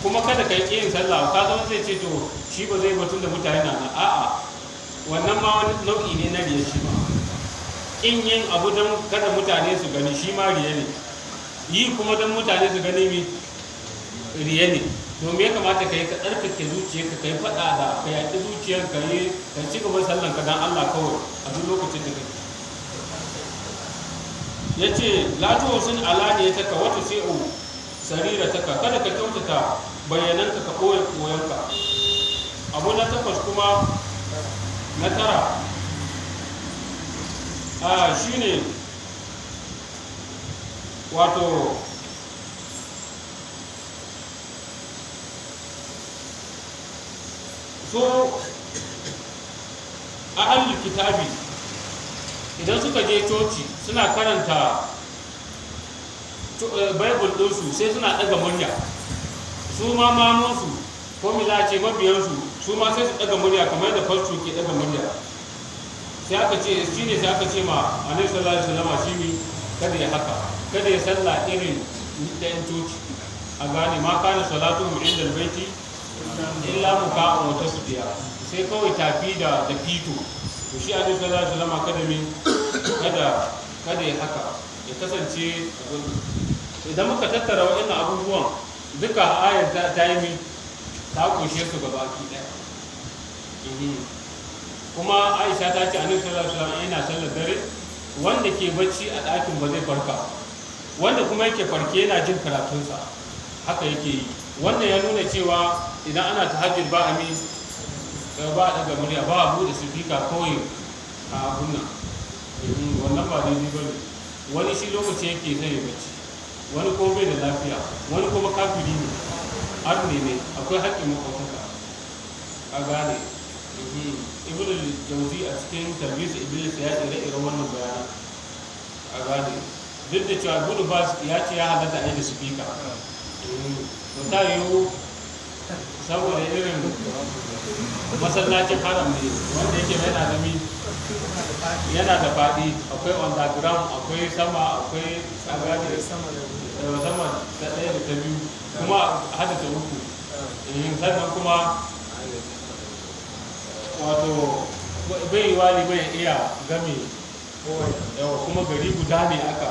kuma kada ka yi yin sallah ka zama zai ce to shi ba zai batun da mutane na nan a'a wannan ma wani nau'i ne na riya shi ma in yin abu dan kada mutane su gani shi ma riya ne yi kuma dan mutane su gani mi riya ne domin ya kamata ka yi ka tsarkake zuciyarka ka yi faɗa da ka yaƙi zuciyar ka yi ka ci gaban sallan ka dan Allah kawai a duk lokacin da kake ya ce la tuwasin alani ta ka wata sai'u sarira ta ka kada ka kyautata bayananka ka koya koyanka abu na takwas kuma na tara shine wato so a ahlul kitabi idan suka je coci suna karanta bible ɗinsu sai suna ɗaga murya su ma mamansu ko mila ce mabiyansu su ma sai su ɗaga murya kamar da fasto ke ɗaga murya sai aka ce shi ne sai aka ce ma annabi sallallahu alaihi wasallam shi ne kada ya haka kada ya salla irin ɗayan coci a gane ma kana salatu inda albayti illa muka'un wa tasbiya sai kawai tafi da fito to shi annabi sallallahu alaihi wasallam kada ya haka ya kasance idan muka tattara waɗannan abubuwan duka ayar ta yi ta kunshe su gaba ki ɗaya kuma Aisha ta ce annabi sallallahu alaihi wasallam yana sallar dare wanda ke bacci a ɗakin ba zai farka wanda kuma yake farke yana jin karatunsa haka yake yi wannan ya nuna cewa idan ana tahajjud ba a daga murya ba a buɗe sifika kawai a abun nan wannan ba daidai ba ne wani shi lokaci yake zai yi bacci wani kuma bai da lafiya wani kuma kafiri ne arne ne akwai haƙƙin makwataka a gane ibn al-jawzi a cikin tarbiyya iblis ya ire-iren wannan bayanan a gane duk da cewa ibn bas ya ce ya halatta a yi da sifika to ta yiwu saboda irin masallacin haram ne wanda yake yana da faɗi, akwai underground, akwai sama, akwai tsagani sama ta ɗaya da ta biyu kuma hada ta uku. Sannan kuma wato bai wani bai iya game yawa kuma gari guda ne aka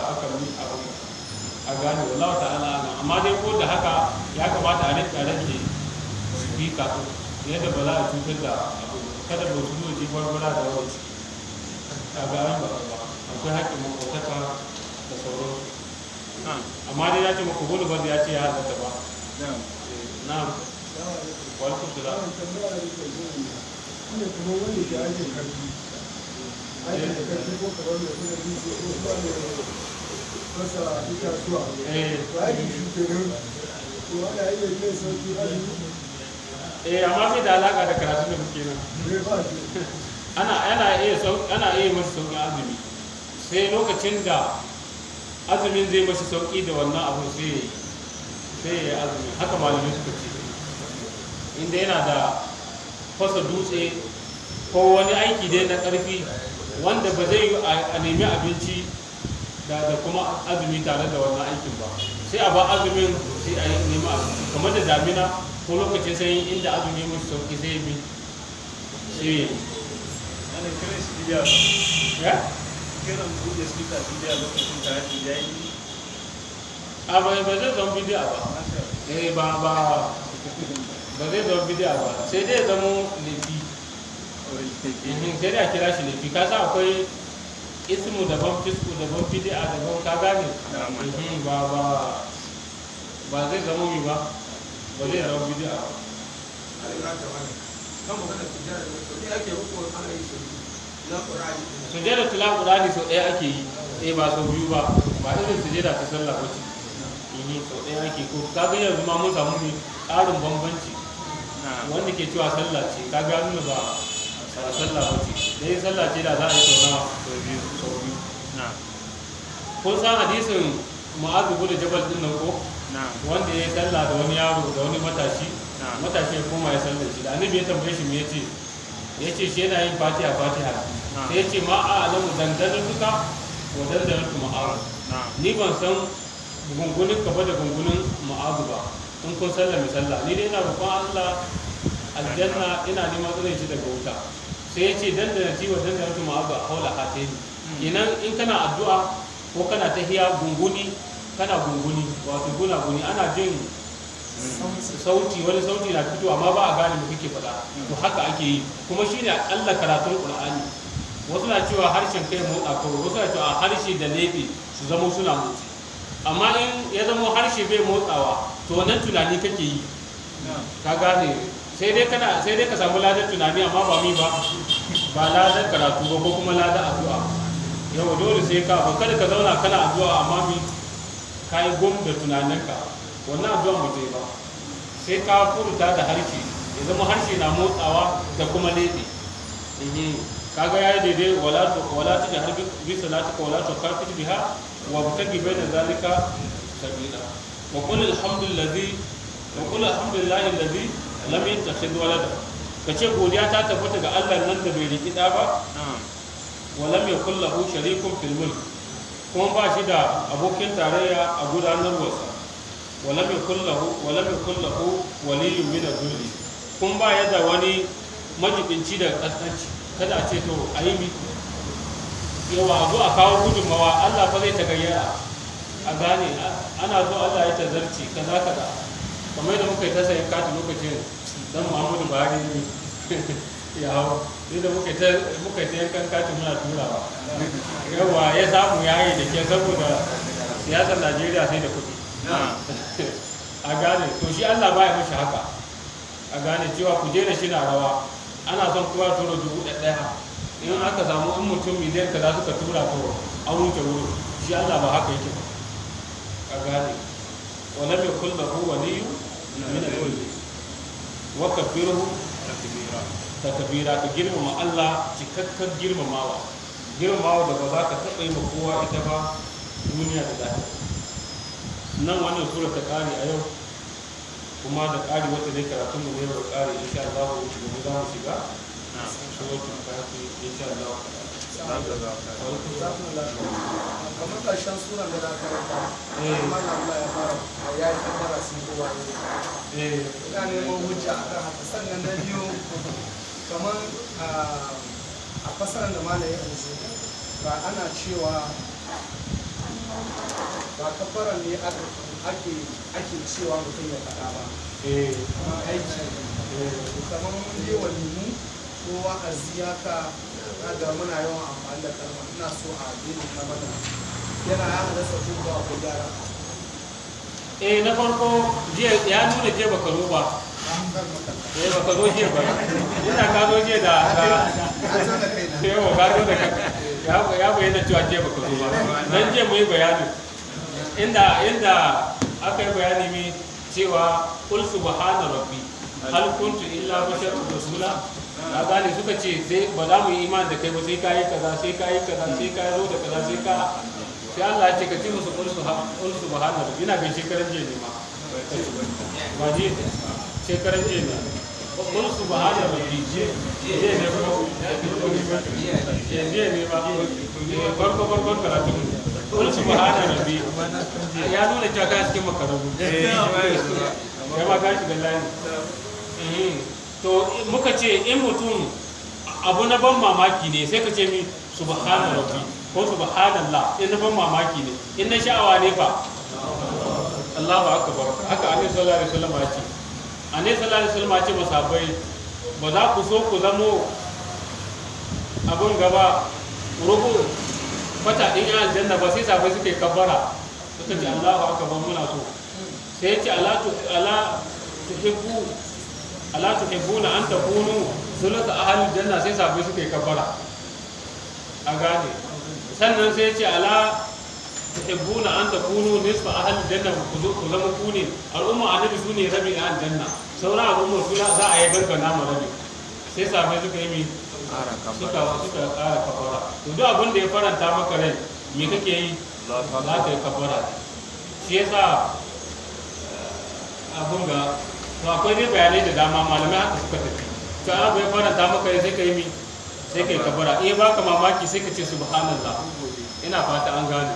a gane wallahu ta'ala ana, amma dai ko da haka ya kamata a rika rage speaker yadda ba za a cutar da abu, kada ba su zo ji barbara da wani ciki a garin ba akwai haƙƙin makwataka da sauran. Amma dai ya ce maka gudu ba ya ce ya halatta ba. Na'am. Walkum salam. Wanda kuma wanda ke aikin karfi ko kamar da suna dutse ko kuma da fasa itatuwa to aikin shi kenan to ana iya yin sauki azumi. Amma bai da alaƙa da karatun da muke nan. Ana iya masu sauƙin azumi sai lokacin da azumin zai mashi sauƙi da wannan abu sai ya yi azumi, haka malamai suka ce. Inda yana da fasa dutse ko wani aiki dai na ƙarfi wanda ba zai yi a nemi abinci da kuma azumi tare da wannan aikin ba, sai a ba azumin sai a yi nemi abinci kamar da damina ko lokacin sanyi inda azumi mun sauki sai bi sai ana kiran shi bidiya ya kiran buɗe speaker bidiya lokacin da ake yayi ba zai zama bidiya ba ba zai zama bidiya ba, sai dai zama laifi. Sai dai a kira shi laifi, ka sa akwai ismu daban, fisku daban, bidiya daban, ka gane ba zai zama mi ba zai zama bidiya ba. Sujjada tula Qur'ani sau ɗaya ake yi, ba sau biyu ba irin sujjada ta sallah ba ce. Sau ɗaya ake ko kaga yanzu ma mun samu ne ƙarin bambanci wanda ke cewa sallah ce, kaga nuna ba sallah ba ce, da yin sallah ce da za a yi sau biyu. Kun san hadisin Mu'adh bin Jabal din nan ko? Wanda ya yi sallah da wani yaro da wani matashi ya koma ya sallar shi, da annabi ya tambaye shi me yace shi yana yin fatiha sai yace ma a alamu dandanan duka wa dandanan Mu'adh, ni ban san gungunin ka ba da gungunin Mu'adh ba, in kun sallame sallah ni dai ina roƙon Allah aljanna, ina neman tsarin shi daga wuta. Sai yace dandana ji wa dandanan Mu'adh a haula hatayni, kenan in kana addu'a ko kana tahiya gunguni wato guni ana jin sauti, wani sauti na fito amma ba a gane me kake faɗa, to haka ake yi kuma shine akalla karatun Qur'ani. Wasu na cewa harshen kai motsa kawai, wasu na cewa harshe da lebe su zama suna motsi, amma in ya zama harshe bai motsawa to wannan tunani kake yi, ka gane. sai dai ka samu ladar tunani amma ba ladar karatu ba ko kuma ladar addu'a. Yau dole sai ka kada ka zauna kana addu'a amma ka yi gum da tunaninka, wannan addu'a ba zai ba, sai ka furta da harshe, ya zama harshe na motsawa da kuma lebe. Kaga yayi daidai wala ta jahar bi salatika wala tukhafit biha wa btagi baina zalika sabila wa qul alhamdulillahi alladhi lam yattakhidh walada, kace godiya ta tabbata ga Allah nan da bai riki da ba, wa lam yakul lahu sharikun fil mulk, kuma ba shi da abokin tarayya a gudanarwarsa, wa lam yakul lahu waliyyun min adh-dhulli, kuma ba ya da wani majibinci da kaskanci. Kada a ce to a yi mi yawa zo a kawo gudunmawa, Allah fa zai ta gayyara a gane, ana zo Allah ya tazarci kaza kamar da muka yi ta sayan kati lokacin dan Muhammadu Buhari ne ya hau, sai da muka yi ta yankan kati muna turawa, yawa ya samu ya yi da ke saboda siyasar Najeriya sai da kuɗi a gane. To shi Allah ba ya mashi haka, a gane cewa ku je da shi na rawa, ana son kowa tura 1,000, in aka samu in mutum miliyan kaza suka tura to an wuce wuri. Shi Allah ba haka yake ba, a gane. Wala mai kulla hu waliyu min al-kulli wa kabbirhu takbira, ka girmama Allah cikakken girmamawa da ba za ka taɓa yi ma kowa ita ba duniya da lahira. Nan wannan sura ta ƙare a yau, kuma da ƙari wata ne karatun mu ne da ƙari insha Allah gobe za mu shiga suratul kafi insha Allah. kamar ƙarshen suran da za ka ranta amma na Allah ya fara ya yi kaddara sun kowa ne ina neman hujja a kan haka sannan na biyu kamar a fasarar da malam ya yanzu ba ana cewa ba kafaran ne ake cewa mutum ya faɗa ba kuma aiki kamar mun je walimu ko wa'azi haka ga muna yawan amfani da kalma ina so a dinin na mana yana ya halasta ko ba ko gyara na farko jiya ya nuna jiya baka zo ba baka zo jiya ba ina ka zo jiya da yawa ka zo da ya bayyana cewa jiya baka zo ba dan jiya mu yi bayani inda aka yi bayani mai cewa qul subhana rabbi hal kuntu illa basharun rasula ka gane suka ce sai ba za mu yi iman da kai ba sai ka yi kaza sai ka yi kaza sai ka zo da kaza sai Allah ya ce ka ce musu qul subhana rabbi ina ga shekaran jiya ne ma ba ji shekaran jiya ne qul subhana rabbi jiya ne ko jiya ne ba farko karatu qul subhana rabbi ya nuna cewa ka cikin makarantu ya ma ka shiga layi to muka ce in mutum abu na ban mamaki ne sai ka ce mi subhana rabbi ko subhanallah in na ban mamaki ne in na sha'awa ne fa Allahu akbar haka annabi sallallahu alaihi wasallam ya ce annabi sallallahu alaihi wasallam ya ce masahabai ba za ku so ku zamo abun gaba rubu fata din yan aljanna ba sai sahabbai suke kabbara suka ce Allahu akbar muna so sai ya ce ala tuhibbuna an takunu sulata ahlul janna sai sahabbai suke kabbara a gane sannan sai ya ce ala tuhibbuna an takunu nisfa ahlul janna ku zama ku ne al'umma annabi su ne rabi a aljanna sauran al'umma su za a yi gargana ma rabi sai sahabbai suka yi suka ƙara kabbara to duk abin da ya faranta maka rai me kake yi za ka yi kabbara shi yasa abun ga to akwai dai bayanai da dama malamai haka suka tafi to abu ya faranta maka rai sai ka yi sai ka yi kabbara in baka mamaki sai ka ce subhanallah ina fata an gane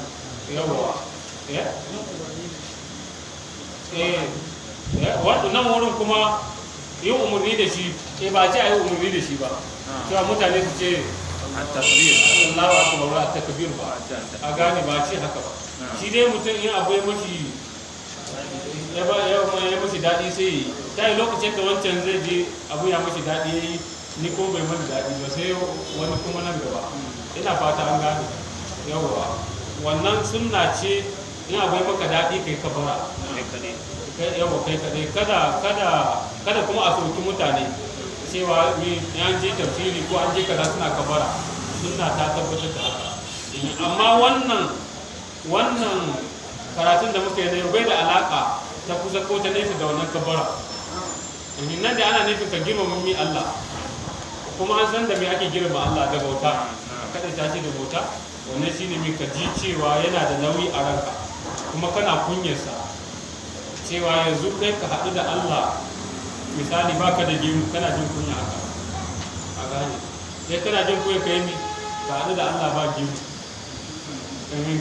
yawa nan wurin kuma yin umarni da shi ba ce a yi umarni da shi ba cewa mutane su ce Allahu akbar wa takbir ba a gane ba ce haka ba shi dai mutum in abu ya mashi daɗi sai ta yi lokacin da wancan zai je abu ya mashi daɗi ya yi ni ko bai mani daɗi ba sai wani kuma nan gaba ina fata an gane yawa wannan sunna ce in abu ya maka daɗi kai kabara yawa kai kaɗai kada kuma a sauki mutane cewa an je tafsiri ko an je kaza suna kabara sunna ta tabbatar da haka amma wannan karatun da muka yi na yau bai da alaka ta kusa ko ta nesa da wannan kabara nan da ana nufin ka girmama mi Allah kuma an san da me ake girma Allah da bauta kada ta shi da bauta wannan shine mai ka ji cewa yana da nauyi a ranka kuma kana kunyarsa cewa yanzu kai ka haɗu da Allah misali baka da gemu kana jin kunya haka a gane sai kana jin kunya ka yi mi ka haɗu da Allah ba gemu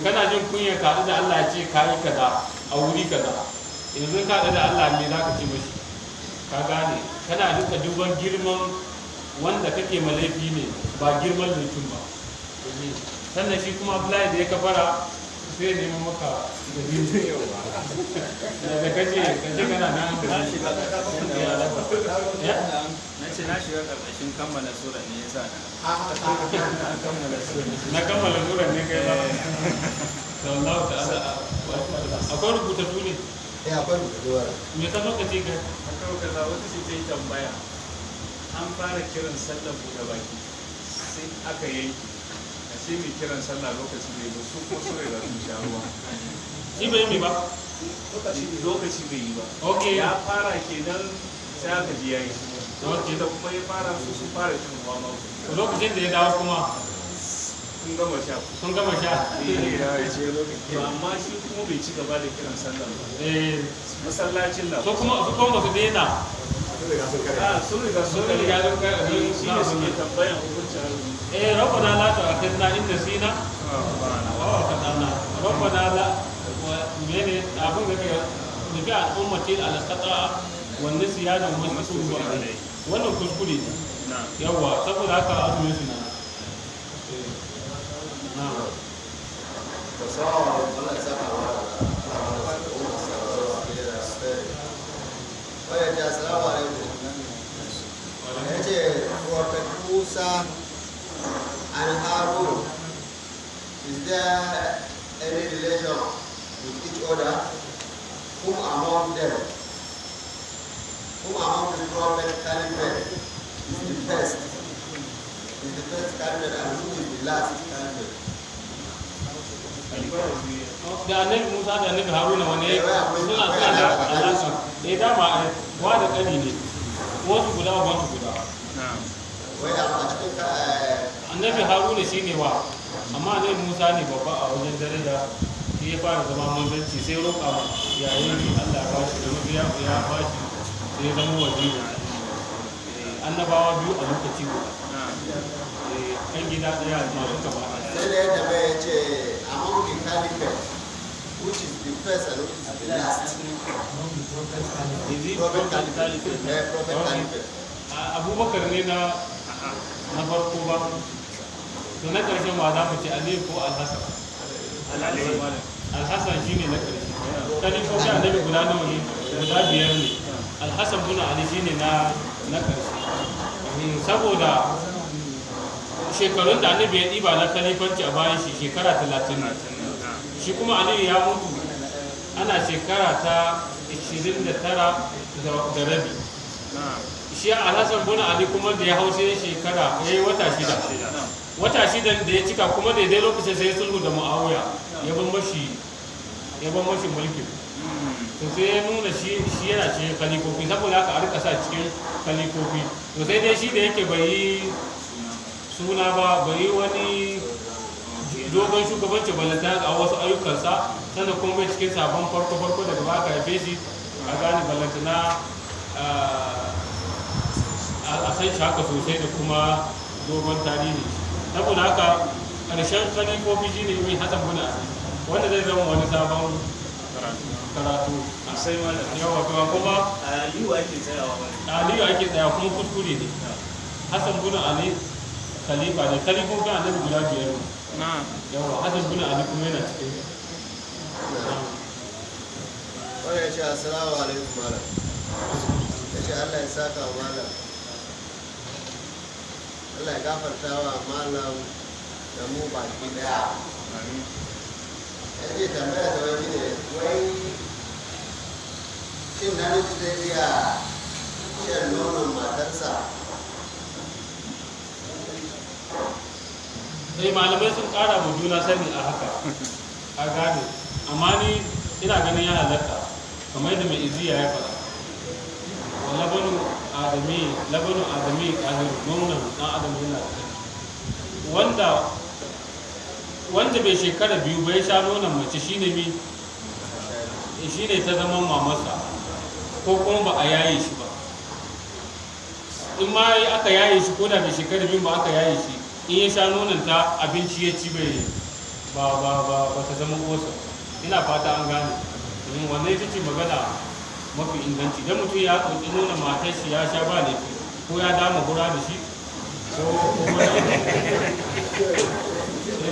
kana jin kunya ka haɗu da Allah ya ce ka yi kaza a wuri kaza yanzu ka haɗu da Allah me za ka ce mashi ka gane kana duka duban girman wanda kake malaifi ne ba girman laifin ba sannan shi kuma Abdullahi da ya kafara sai neman maka da biyu da kaje kana nan na ce na shiga karkashin kammala sura ne yasa na kammala sura ne kai ba sallallahu ta'ala akwai rubutattu ne akwai rubutattu me ka zo ka ce kai akwai kaza wata ce ta yi tambaya an fara kiran sallar buɗe baki sai aka yanki sai mai kiran sallah lokaci bai ba su ko su rai da sun sha ruwa shi bai yi ba lokaci bai yi ba ya fara kenan sai aka ji yayi da kuma ya fara su fara cin ruwa ma lokacin da ya dawo kuma sun gama sha sun gama sha to amma shi kuma bai ci gaba da kiran sallah ba masallacin na so kuma su daina sun riga sun shi ne suke tambayan hukuncin azumi rabbana la tu'akhidna in nasina wa akhtana rabbana la mene abun da ke nufi al'ummati al-khata wa nisyana wa mas'ulu alai wannan kuskure ne yawa saboda haka azumin su na Assalamu alaikum. Prophet Musa and Harun, is there any relation with each other? Whom among them, whom among the prophet caliphate is the best? Is the first caliphate and who is the last caliphate? da annabi Musa da annabi Haruna wane suna da alaƙa dama wa da ƙani ne wasu guda wasu guda annabi Haruna shine wa amma annabi Musa ne babba a wajen daraja shi ya fara zama manzanci sai roƙa yayin Allah ya bashi da mabiya ya bashi sai ya zama waziri annabawa biyu a lokaci guda kan gida ɗaya masu gaba sai da yadda bai ce among the caliphate, which is the first and which is the last? Prophet caliphate. Prophet caliphate. Abubakar ne na farko ba to na ƙarshen wa za mu ce Ali ko Al-Hassan Al-Hassan shine na ƙarshe kalifofi annabi guda nawa ne guda biyar ne Al-Hassan bin Ali shine na ƙarshe saboda shekarun da annabi ya ɗiba na kalifanci a bayan shi shekara 30 shi kuma aliyu ya mutu ana shekara ta 29 da rabi shi alhassan bin ali kuma da ya hau sai shekara ya yi wata shida da ya cika kuma daidai lokacin sai ya sulhu da mu'awiya ya ban mashi mulkin to sai ya nuna shi yana cikin kalifofi saboda haka a rika sa cikin kalifofi to sai dai shi da yake bai yi suna ba bai wani dogon shugabanci balanta a wasu ayyukansa sannan kuma bai cikin sabon farko daga baka haife shi a gane balanta na a san shi haka sosai da kuma dogon tarihi saboda haka ƙarshen kalifofi shi ne mai hasan buna wanda zai zama wani sabon karatu sai yawa kuma aliyu ake tsayawa kuma kuskure ne hasan buna ali khalifa da khalifofin annabi guda biyar ne yawa hasan bin ali kuma yana cikin wani ya ce assalamu alaikum malam ya ce Allah ya saka wa malam Allah ya gafarta wa malam da mu baki daya ya ce tambaya da wani ne wai shin namiji zai iya shan nonon matarsa? sai malamai sun kara mu juna sani a haka a gane amma ni ina ganin ya halatta kamar yadda mai iziya ya faɗa wa labanu adami ƙahiru nonon ɗan adam yana da wanda bai shekara biyu bai sha nonon mace shine ta zama mamarsa ko kuma ba a yaye shi ba in ma aka yaye shi ko da bai shekara biyu ba aka yaye shi in ya sha nonon ta abinci ya ci bai ba ta zama kosa ina fata an gane domin wannan ita ce magana mafi inganci don mutum ya ɗauki nonon matar shi ya sha ba laifi ko ya dama hura da shi ko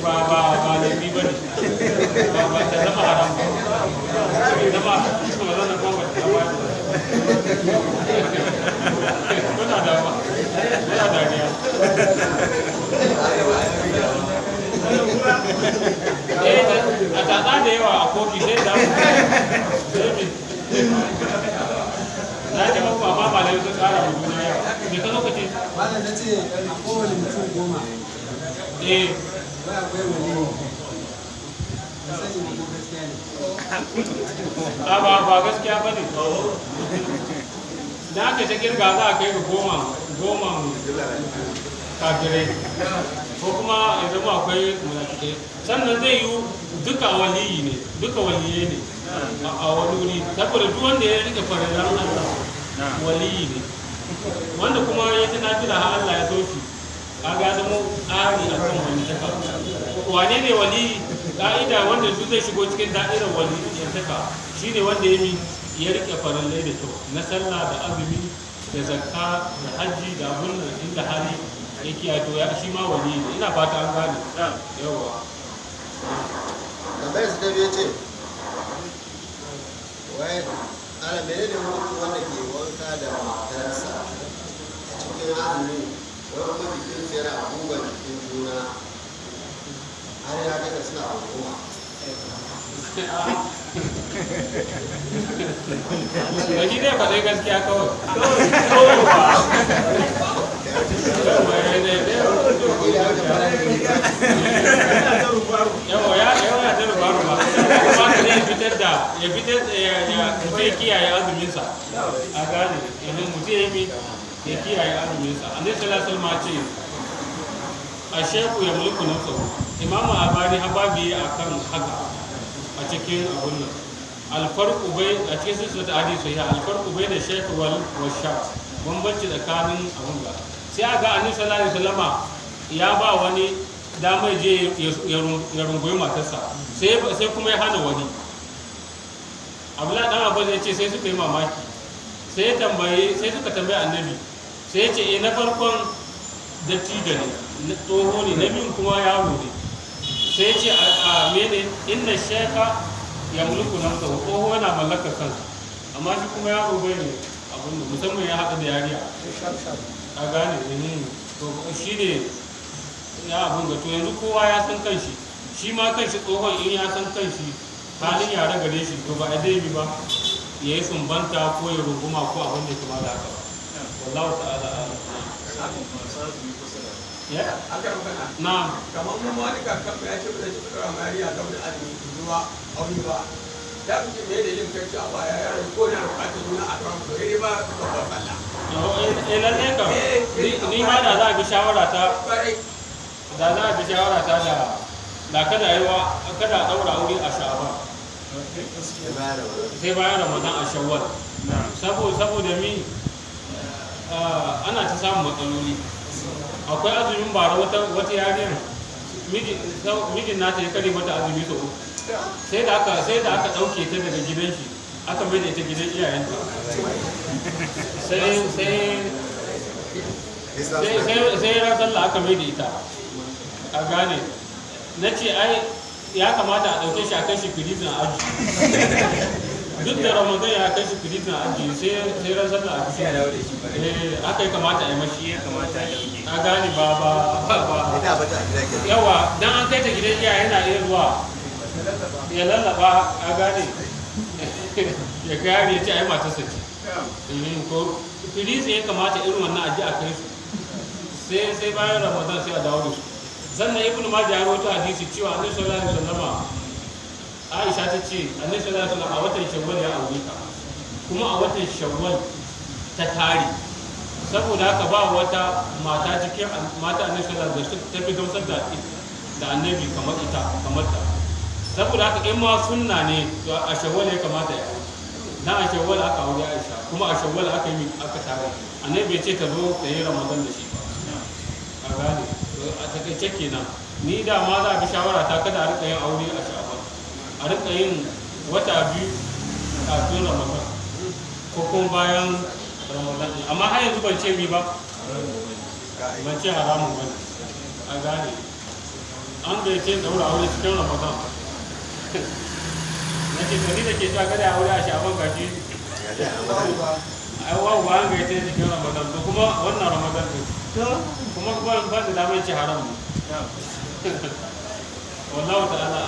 ba laifi ba ne ba ta zama haram ba zama zana kuma ta zama kuna dariya a tsada da yawa a kofi sai da na ce mafi amma malai sun kara da juna yawa me ka lokaci malam na ce a kowane mutum 10 ba akwai wani ba sani ne ko gaskiya ne ba gaskiya ba ne da aka ta kirga za a kai ga goma kafirai ko kuma ya zama akwai munafikai. Sannan zai yi duka waliyi ne, duka waliye ne a wani wuri, saboda duk wanda ya rike farillan Allah waliyi ne, wanda kuma ya ci nafila har Allah ya so shi kaga zama ƙari a kan wani taka. Wane ne waliyi? Ka'ida wanda duk zai shigo cikin da'irar waliyantaka shine wanda ya rike farillai da kyau na sallah da azumi da zakka da hajji da abun nan inda hali ya kiyaye to ya shi ma waliyi ne. Ina fata an gane. Yawa. tambayar su ta biyu ce wai ana mene ne mutum wanda ke wanka da matarsa a cikin azumi wai kuma jikinsu yana bugan jikin juna har ya kai suna hukuma Da shi zai faɗi gaskiya kawai. Yawa ya ta rubaru ba. Kuma ka zai fitar da ya kiyaye azuminsa. A gane, idan mutum ya kiyaye azuminsa. Annabi sallallahu alaihi wasallam ce a sheku ya mulku nafsahu. Imamu Abani hababi akan haka a cikin abun nan. Alfarku bai a cikin siswata hadisi ya alfarku bai da shekh wal shab, bambanci tsakanin abun ga sai aga annabi sallallahu alaihi wasallama ya ba wani damar je ya runguyi matarsa sai kuma ya hana wani. Abdullahi dan Abbas ya ce sai suka yi mamaki sai suka tambaye annabi sai ya ce na farkon dattijo ne tsoho ne na biyun kuma yaro ne sai ya ce a mene inna sheka ya mulku nan sau tsoho yana mallakar kansa amma shi kuma yaro bai ne abin da musamman ya haɗa da yariya a gane to shi ne ya abin ga to yanzu kowa ya san kanshi shi ma kanshi tsohon in ya san kanshi halin yare gare shi to ba a daimi ba ya yi sumbanta ko ya runguma ko abin da ya kama da haka ba wallahu ta'ala na kamar mu wani kakan ya ce da shi kira mariya ga da azumi zuwa aure ba da kuke me da yin kai a baya ya ko na rubuta nuna a kan ko dai ba ba falla lalle ka ni ma da za a bi shawara ta da kada kada daura aure a sha'ban sai bayan ramadan a shawwal saboda mi ana ta samun matsaloli. Akwai azumin bara wata yariyar mijin nata ya kare mata azumi sau uku sai da aka ɗauke ta daga gidan shi aka mai da ita gidan iyayenta sai ran sallah aka mai da ita a gane na ce ai ya kamata a ɗauke shi a kai shi firizin aji duk da ramadan ya kai shi firizin aji sai ran sallah a kusa aka yi kamata a yi mashi a gane ba yawa don an kai ta gidan iyaye yana iya zuwa ya lallaba a gane ya kare ya ce a yi matarsa ce ko firizin ya kamata irin wannan aji a kai su sai bayan ramadan sai a dawo da su. Sannan ibn Majah ya rawaito hadisi cewa annabi sallallahu alaihi wasallam Aisha ta ce annabi sallallahu alaihi wasallam a watan Shawwal ya aure ta kuma a watan Shawwal ta tare saboda haka ba wata mata cikin mata annabi sallallahu alaihi wasallam ta fi gamsar da annabi kamar ta saboda haka in ma sunna ne to a Shawwal ya kamata ya na a Shawwal aka aure Aisha kuma a Shawwal aka tare annabi ya ce ta zo ta yi Ramadan da shi ba a gane a takaice kenan ni da ma za a bi shawara ta kada a rika yin aure a sha'ban a rika yin wata biyu kafin ramadan ko kuma bayan ramadan amma har yanzu ban ce mi ba ban ce haramun ba a gane an bai ce daura aure cikin ramadan na ce to ni da ke cewa kada a aure a sha'ban gashi ai wa an ga ce cikin ramadan to kuma wannan ramadan ne kuma ba da damar ce haram ne wallahu ta'ala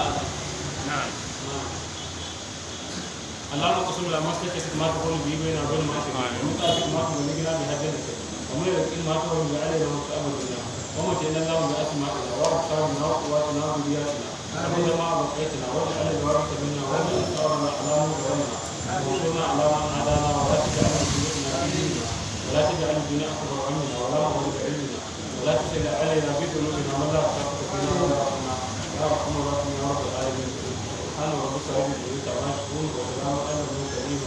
اللهم اقسم لنا ما خشيتك ما تقول به بيننا وبين معصيتك ومن طاعتك ما تبلغنا بها جنتك ومن اليقين ما تهون به علينا مستقبل الدنيا ومتعنا اللهم باسمائنا وابصارنا وقواتنا وذرياتنا ابدا ما بقيتنا واجعل الورثه منا واجعل ثارنا على من ظلمنا وانصرنا على من عادانا ولا تجعل مصيبتنا في ديننا ولا تجعل الدنيا اكبر همنا ولا مبلغ علمنا ولا تسل علينا بذنوبنا من لا تغفر فينا ولا ترحمنا يا ارحم الراحمين يا رب العالمين سبحان ربك رب العزة عما يصفون وسلام على المرسلين